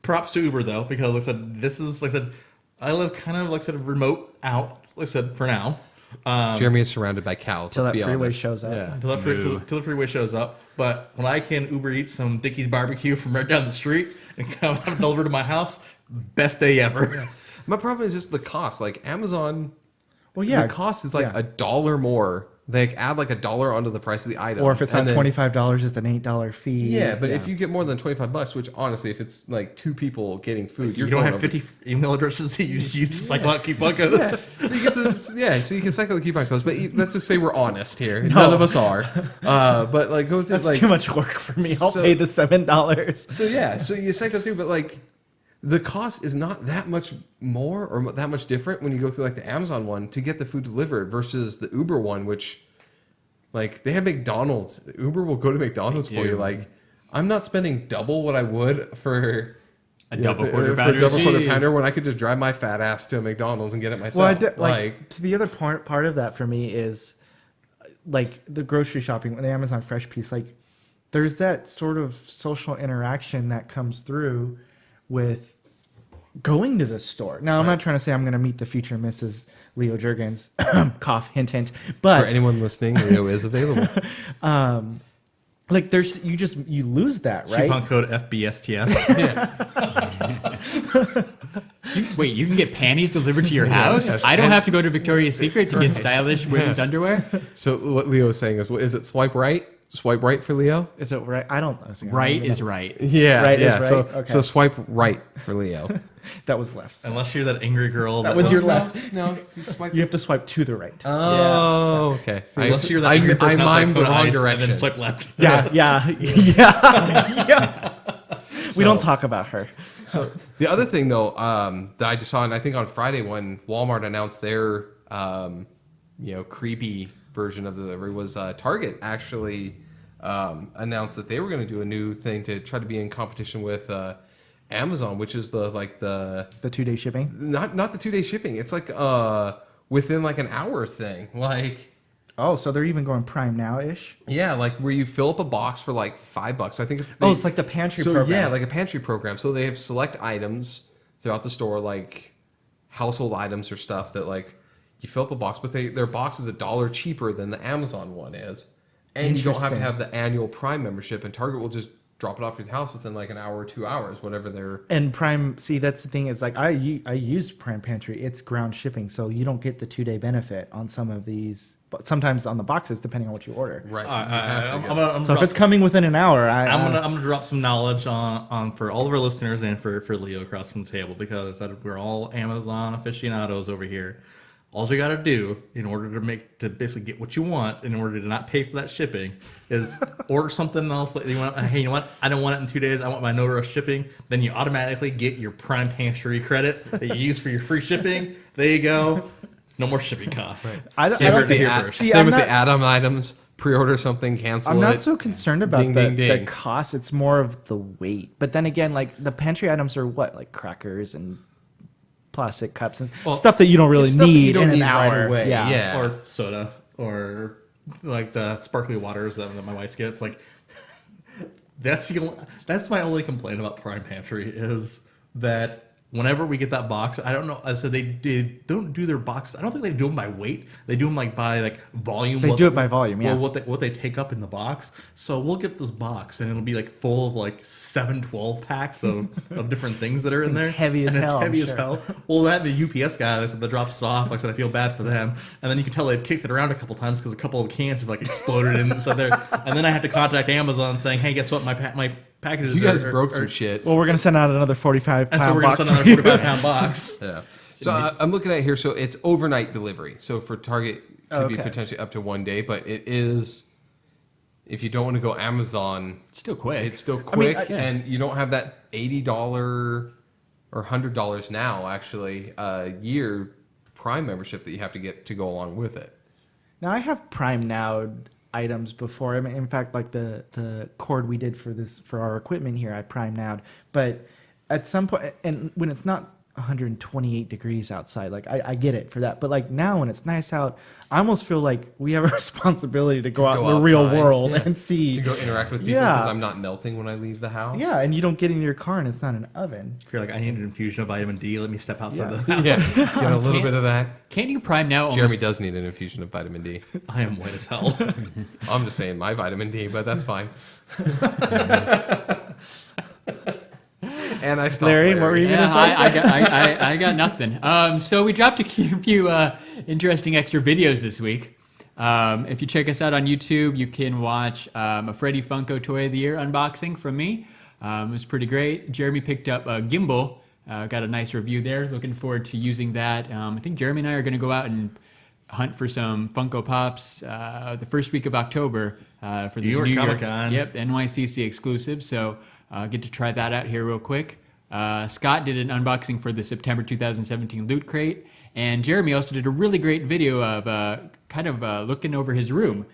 [SPEAKER 2] props to Uber though, because like I said, this is like I said, I live kind of like I said remote out. Like I said, for now.
[SPEAKER 4] Jeremy is surrounded by cows.
[SPEAKER 3] till
[SPEAKER 4] let's
[SPEAKER 3] that
[SPEAKER 4] be
[SPEAKER 3] freeway
[SPEAKER 4] honest.
[SPEAKER 3] shows up.
[SPEAKER 4] Yeah.
[SPEAKER 2] Till the freeway shows up. But when I can Uber eat some Dickie's barbecue from right down the street and come have it delivered to my house, best day ever.
[SPEAKER 4] My problem is just the cost. Like Amazon,
[SPEAKER 3] Well, yeah,
[SPEAKER 4] the cost is like
[SPEAKER 3] yeah.
[SPEAKER 4] $1 more they add like $1 onto the price of the item.
[SPEAKER 3] Or if it's not
[SPEAKER 4] and then-
[SPEAKER 3] $25, it's an $8 fee.
[SPEAKER 4] Yeah, but if you get more than $25, which honestly, if it's like 2 people getting food,
[SPEAKER 2] You
[SPEAKER 4] you're
[SPEAKER 2] don't
[SPEAKER 4] going
[SPEAKER 2] have
[SPEAKER 4] over-
[SPEAKER 2] 50 email addresses that you use to cycle out coupon codes.
[SPEAKER 4] So you get so you can cycle the coupon codes, but let's just say we're honest here. None of us are. But like go through
[SPEAKER 3] That's
[SPEAKER 4] like
[SPEAKER 3] too much work for me. I'll
[SPEAKER 4] So-
[SPEAKER 3] pay the $7.
[SPEAKER 4] So yeah, so you cycle through, but like the cost is not that much more or that much different when you go through like the Amazon one to get the food delivered versus the Uber one, which like they have McDonald's. Uber will go to McDonald's for you. Like I'm not spending double what I would for
[SPEAKER 5] A double
[SPEAKER 4] for
[SPEAKER 5] quarter
[SPEAKER 4] a
[SPEAKER 5] pounder.
[SPEAKER 4] double quarter
[SPEAKER 5] Jeez.
[SPEAKER 4] pounder when I could just drive my fat ass to a McDonald's and get it myself.
[SPEAKER 3] Well, I did, like to the other part of that for me is like the grocery shopping, the Amazon Fresh piece. Like there's that sort of social interaction that comes through with going to the store. Now, I'm not trying to say I'm going to meet the future Mrs. Leo Jurgens, cough, hint, hint,
[SPEAKER 4] for
[SPEAKER 3] but
[SPEAKER 4] anyone listening, Leo is available.
[SPEAKER 3] like there's you lose that, right?
[SPEAKER 2] Coupon code FBSTS.
[SPEAKER 5] Wait, you can get panties delivered to your house?
[SPEAKER 4] yes.
[SPEAKER 5] I don't have to go to Victoria's Secret to get stylish women's underwear?
[SPEAKER 4] So what Leo is saying is it swipe right for Leo?
[SPEAKER 3] Is it right? I don't know.
[SPEAKER 5] Right is right.
[SPEAKER 4] Yeah,
[SPEAKER 3] Right is
[SPEAKER 4] yeah.
[SPEAKER 3] right?
[SPEAKER 4] So
[SPEAKER 3] Okay.
[SPEAKER 4] so swipe right for Leo.
[SPEAKER 3] That was left. So
[SPEAKER 2] Unless you're that angry girl.
[SPEAKER 3] that was your left.
[SPEAKER 4] No, you swipe.
[SPEAKER 3] You have to swipe to the right.
[SPEAKER 4] Oh, okay.
[SPEAKER 2] Unless you're that angry person
[SPEAKER 4] I
[SPEAKER 2] outside
[SPEAKER 4] mimed the
[SPEAKER 2] Kona
[SPEAKER 4] wrong
[SPEAKER 2] Ice
[SPEAKER 4] direction.
[SPEAKER 2] and then swipe left.
[SPEAKER 3] Yeah, yeah. We don't talk about her.
[SPEAKER 4] So the other thing though, that I just saw, and I think on Friday when Walmart announced their, creepy version of the delivery, was Target actually announced that they were going to do a new thing to try to be in competition with Amazon, which is the
[SPEAKER 3] 2-day shipping.
[SPEAKER 4] not the 2-day shipping. It's like within like an hour thing, like.
[SPEAKER 3] Oh, so they're even going Prime Now ish.
[SPEAKER 4] Yeah, like where you fill up a box for like $5. I think it's
[SPEAKER 3] Oh, it's like the pantry
[SPEAKER 4] so
[SPEAKER 3] program.
[SPEAKER 4] yeah, like a pantry program. So they have select items throughout the store, like household items or stuff that like you fill up a box, but their box is $1 cheaper than the Amazon one is, and you don't have to
[SPEAKER 3] Interesting.
[SPEAKER 4] have the annual Prime membership. And Target will just drop it off at your house within like an hour or 2 hours, whatever they're.
[SPEAKER 3] And Prime, see, that's the thing. Is like I use Prime Pantry. It's ground shipping, so you don't get the 2-day benefit on some of these. But sometimes on the boxes, depending on what you order.
[SPEAKER 4] Right.
[SPEAKER 3] So if it's coming within an hour,
[SPEAKER 2] I'm gonna drop some knowledge on for all of our listeners and for Leo across from the table, because we're all Amazon aficionados over here. All you gotta do in order to basically get what you want, in order to not pay for that shipping, is order something else. Like you want, hey, you know what? I don't want it in 2 days. I want my no rush shipping. Then you automatically get your Prime Pantry credit that you use for your free shipping. There you go. No more shipping costs.
[SPEAKER 4] Right.
[SPEAKER 3] I don't
[SPEAKER 4] Same with
[SPEAKER 3] think-
[SPEAKER 4] the
[SPEAKER 3] See,
[SPEAKER 4] same
[SPEAKER 3] I'm
[SPEAKER 4] with
[SPEAKER 3] not-
[SPEAKER 4] the Atom items. Pre-order something, cancel
[SPEAKER 3] I'm
[SPEAKER 4] it.
[SPEAKER 3] not so concerned about
[SPEAKER 4] Ding,
[SPEAKER 3] the,
[SPEAKER 4] ding,
[SPEAKER 3] the
[SPEAKER 4] ding.
[SPEAKER 3] cost. It's more of the weight. But then again, like the pantry items are what, like crackers and plastic cups and stuff that you don't really
[SPEAKER 4] it's stuff that
[SPEAKER 3] need
[SPEAKER 4] you don't
[SPEAKER 3] in an
[SPEAKER 4] need right
[SPEAKER 3] hour.
[SPEAKER 4] away. Yeah.
[SPEAKER 2] Or soda, or like the sparkly waters that my wife gets. Like that's my only complaint about Prime Pantry is that whenever we get that box, I don't know. So they don't do their boxes. I don't think they do them by weight. They do them like by like volume.
[SPEAKER 3] They do it by volume, yeah.
[SPEAKER 2] Well, what they take up in the box. So we'll get this box and it'll be like full of like 12 packs of different things that are in there.
[SPEAKER 3] heavy as
[SPEAKER 2] and
[SPEAKER 3] hell,
[SPEAKER 2] It's heavy
[SPEAKER 3] I'm
[SPEAKER 2] as
[SPEAKER 3] sure.
[SPEAKER 2] hell. Well, that the UPS guy that drops it off, like I said, I feel bad for them. And then you can tell they've kicked it around a couple times because a couple of cans have like exploded inside there. And then I have to contact Amazon saying, hey, guess what? My packages.
[SPEAKER 4] You guys
[SPEAKER 2] are,
[SPEAKER 4] broke
[SPEAKER 2] are,
[SPEAKER 4] some shit.
[SPEAKER 3] Well, we're gonna send out another 45
[SPEAKER 2] And so
[SPEAKER 3] pound
[SPEAKER 2] we're gonna
[SPEAKER 3] box.
[SPEAKER 2] send
[SPEAKER 3] for you.
[SPEAKER 2] another 45-pound box.
[SPEAKER 4] Yeah. So I'm looking at it here. So it's overnight delivery. So for Target, could be
[SPEAKER 3] Okay.
[SPEAKER 4] potentially up to 1 day, but it is. If you don't want to go Amazon,
[SPEAKER 5] Still quick.
[SPEAKER 4] it's still
[SPEAKER 3] mean,
[SPEAKER 4] quick,
[SPEAKER 3] yeah.
[SPEAKER 4] and you don't have that $80 or $100 now actually year Prime membership that you have to get to go along with it.
[SPEAKER 3] Now I have Prime Now items before. I mean, in fact, like the cord we did for our equipment here, I Prime Now'd. But at some point, and when it's not 128 degrees outside, like I get it for that. But like now when it's nice out, I almost feel like we have a responsibility to go out in the real
[SPEAKER 4] outside,
[SPEAKER 3] world
[SPEAKER 4] yeah.
[SPEAKER 3] and see.
[SPEAKER 4] To go interact with people
[SPEAKER 3] Yeah.
[SPEAKER 4] because I'm not melting when I leave the house.
[SPEAKER 3] Yeah, and you don't get in your car and it's not an oven.
[SPEAKER 2] If you're like, I need an infusion of vitamin D, let me step outside the house.
[SPEAKER 4] Yes. Get a little bit of that.
[SPEAKER 5] Can't you Prime Now almost
[SPEAKER 4] Jeremy does need an infusion of vitamin D.
[SPEAKER 2] I am white as hell.
[SPEAKER 4] I'm just saying my vitamin D, but that's fine. And I stopped
[SPEAKER 3] Larry, what were you
[SPEAKER 5] Yeah,
[SPEAKER 3] gonna say?
[SPEAKER 5] I got nothing. So we dropped a few interesting extra videos this week. If you check us out on YouTube, you can watch a Freddy Funko Toy of the Year unboxing from me. It was pretty great. Jeremy picked up a gimbal. Got a nice review there. Looking forward to using that. I think Jeremy and I are going to go out and hunt for some Funko Pops the first week of October for the
[SPEAKER 2] New York Comic-Con.
[SPEAKER 5] Yep, NYCC exclusive. So get to try that out here real quick. Scott did an unboxing for the September 2017 Loot Crate, and Jeremy also did a really great video of looking over his room,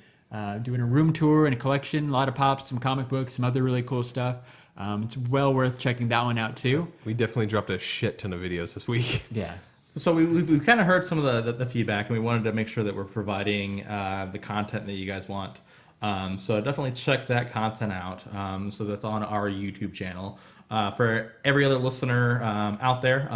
[SPEAKER 5] doing a room tour and a collection, a lot of pops, some comic books, some other really cool stuff. It's well worth checking that one out too.
[SPEAKER 4] We definitely dropped a shit ton of videos this week.
[SPEAKER 5] Yeah.
[SPEAKER 2] So we've kind of heard some of the feedback, and we wanted to make sure that we're providing the content that you guys want. So definitely check that content out. So that's on our YouTube channel. For every other listener out there,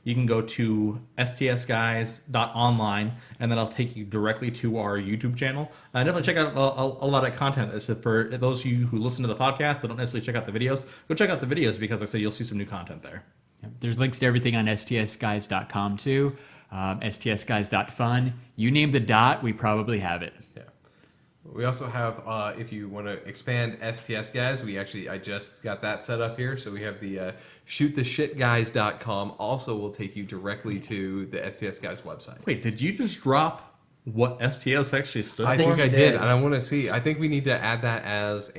[SPEAKER 2] you can go to stsguys.online, and then I'll take you directly to our YouTube channel. Definitely check out a lot of content. So for those of you who listen to the podcast that don't necessarily check out the videos, go check out the videos because, like I said, you'll see some new content there.
[SPEAKER 5] Yep. There's links to everything on stsguys.com too, stsguys.fun. You name the dot, we probably have it.
[SPEAKER 4] Yeah. We also have, if you want to expand STS Guys, I just got that set up here. So we have the shoottheshitguys.com. Also will take you directly to the STS Guys website.
[SPEAKER 2] Wait, did you just drop what STS actually stood for?
[SPEAKER 4] I think I did, and I want to see. I think we need to add that as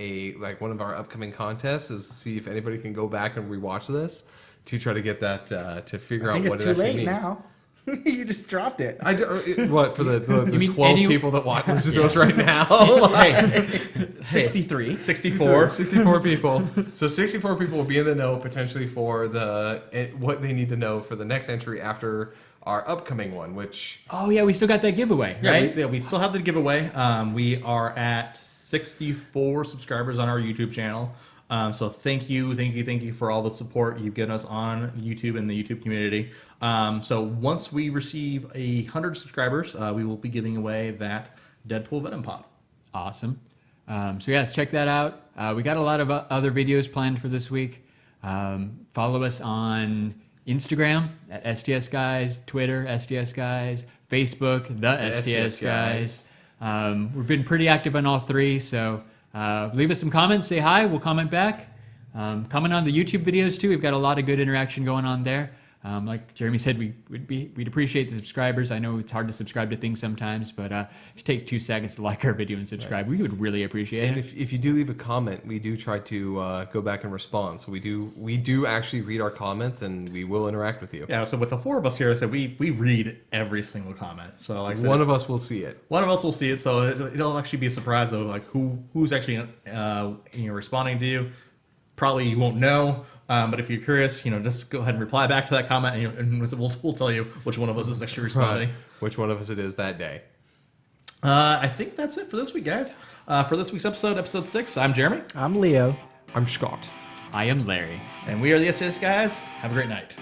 [SPEAKER 4] one of our upcoming contests, is see if anybody can go back and rewatch this to try to get that to figure out what it actually means.
[SPEAKER 3] Now. You just dropped it.
[SPEAKER 4] What for the
[SPEAKER 5] mean
[SPEAKER 4] 12
[SPEAKER 5] any-
[SPEAKER 4] people that listen to us right now?
[SPEAKER 2] Hey,
[SPEAKER 3] 63.
[SPEAKER 2] 64.
[SPEAKER 4] 64 people. So 64 people will be in the know potentially for what they need to know for the next entry after our upcoming one, which...
[SPEAKER 5] Oh yeah, we still got that giveaway, right?
[SPEAKER 2] We still have the giveaway. We are at 64 subscribers on our YouTube channel. So thank you for all the support you've given us on YouTube and the YouTube community. So once we receive 100 subscribers, we will be giving away that Deadpool Venom Pop.
[SPEAKER 5] Awesome. So yeah, check that out. We got a lot of other videos planned for this week. Follow us on Instagram at STS Guys, Twitter, STS Guys, Facebook, the STS Guys. We've been pretty active on all three, so leave us some comments, say hi, we'll comment back. Comment on the YouTube videos too. We've got a lot of good interaction going on there. Like Jeremy said, we'd appreciate the subscribers. I know it's hard to subscribe to things sometimes, but just take 2 seconds to like our video and subscribe. Right. We would really appreciate
[SPEAKER 4] and
[SPEAKER 5] it.
[SPEAKER 4] if you do leave a comment, we do try to go back and respond. So we do actually read our comments, and we will interact with you.
[SPEAKER 2] Yeah. So with the 4 of us here, I said we read every single comment. So like I said,
[SPEAKER 4] one of us will see it.
[SPEAKER 2] One of us will see it. So it'll actually be a surprise of like who's actually responding to you. Probably you won't know. But if you're curious, just go ahead and reply back to that comment, and we'll tell you which one of us is actually responding.
[SPEAKER 4] Right. Which one of us it is that day.
[SPEAKER 2] I think that's it for this week, guys. For this week's episode 6, I'm Jeremy.
[SPEAKER 3] I'm Leo.
[SPEAKER 4] I'm Scott.
[SPEAKER 5] I am Larry.
[SPEAKER 2] And we are the STS Guys. Have a great night.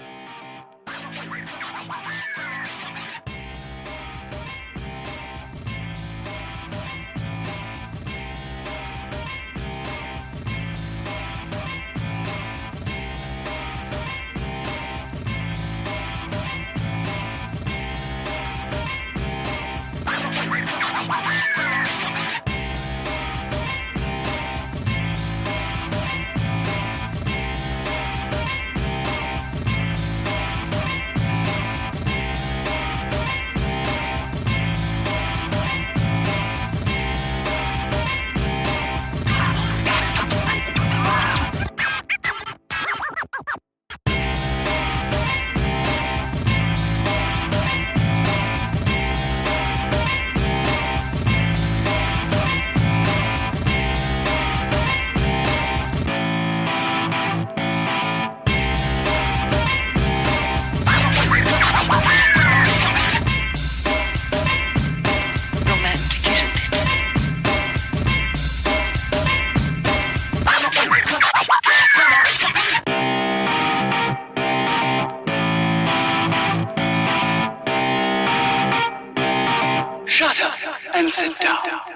[SPEAKER 1] Shut up and sit down.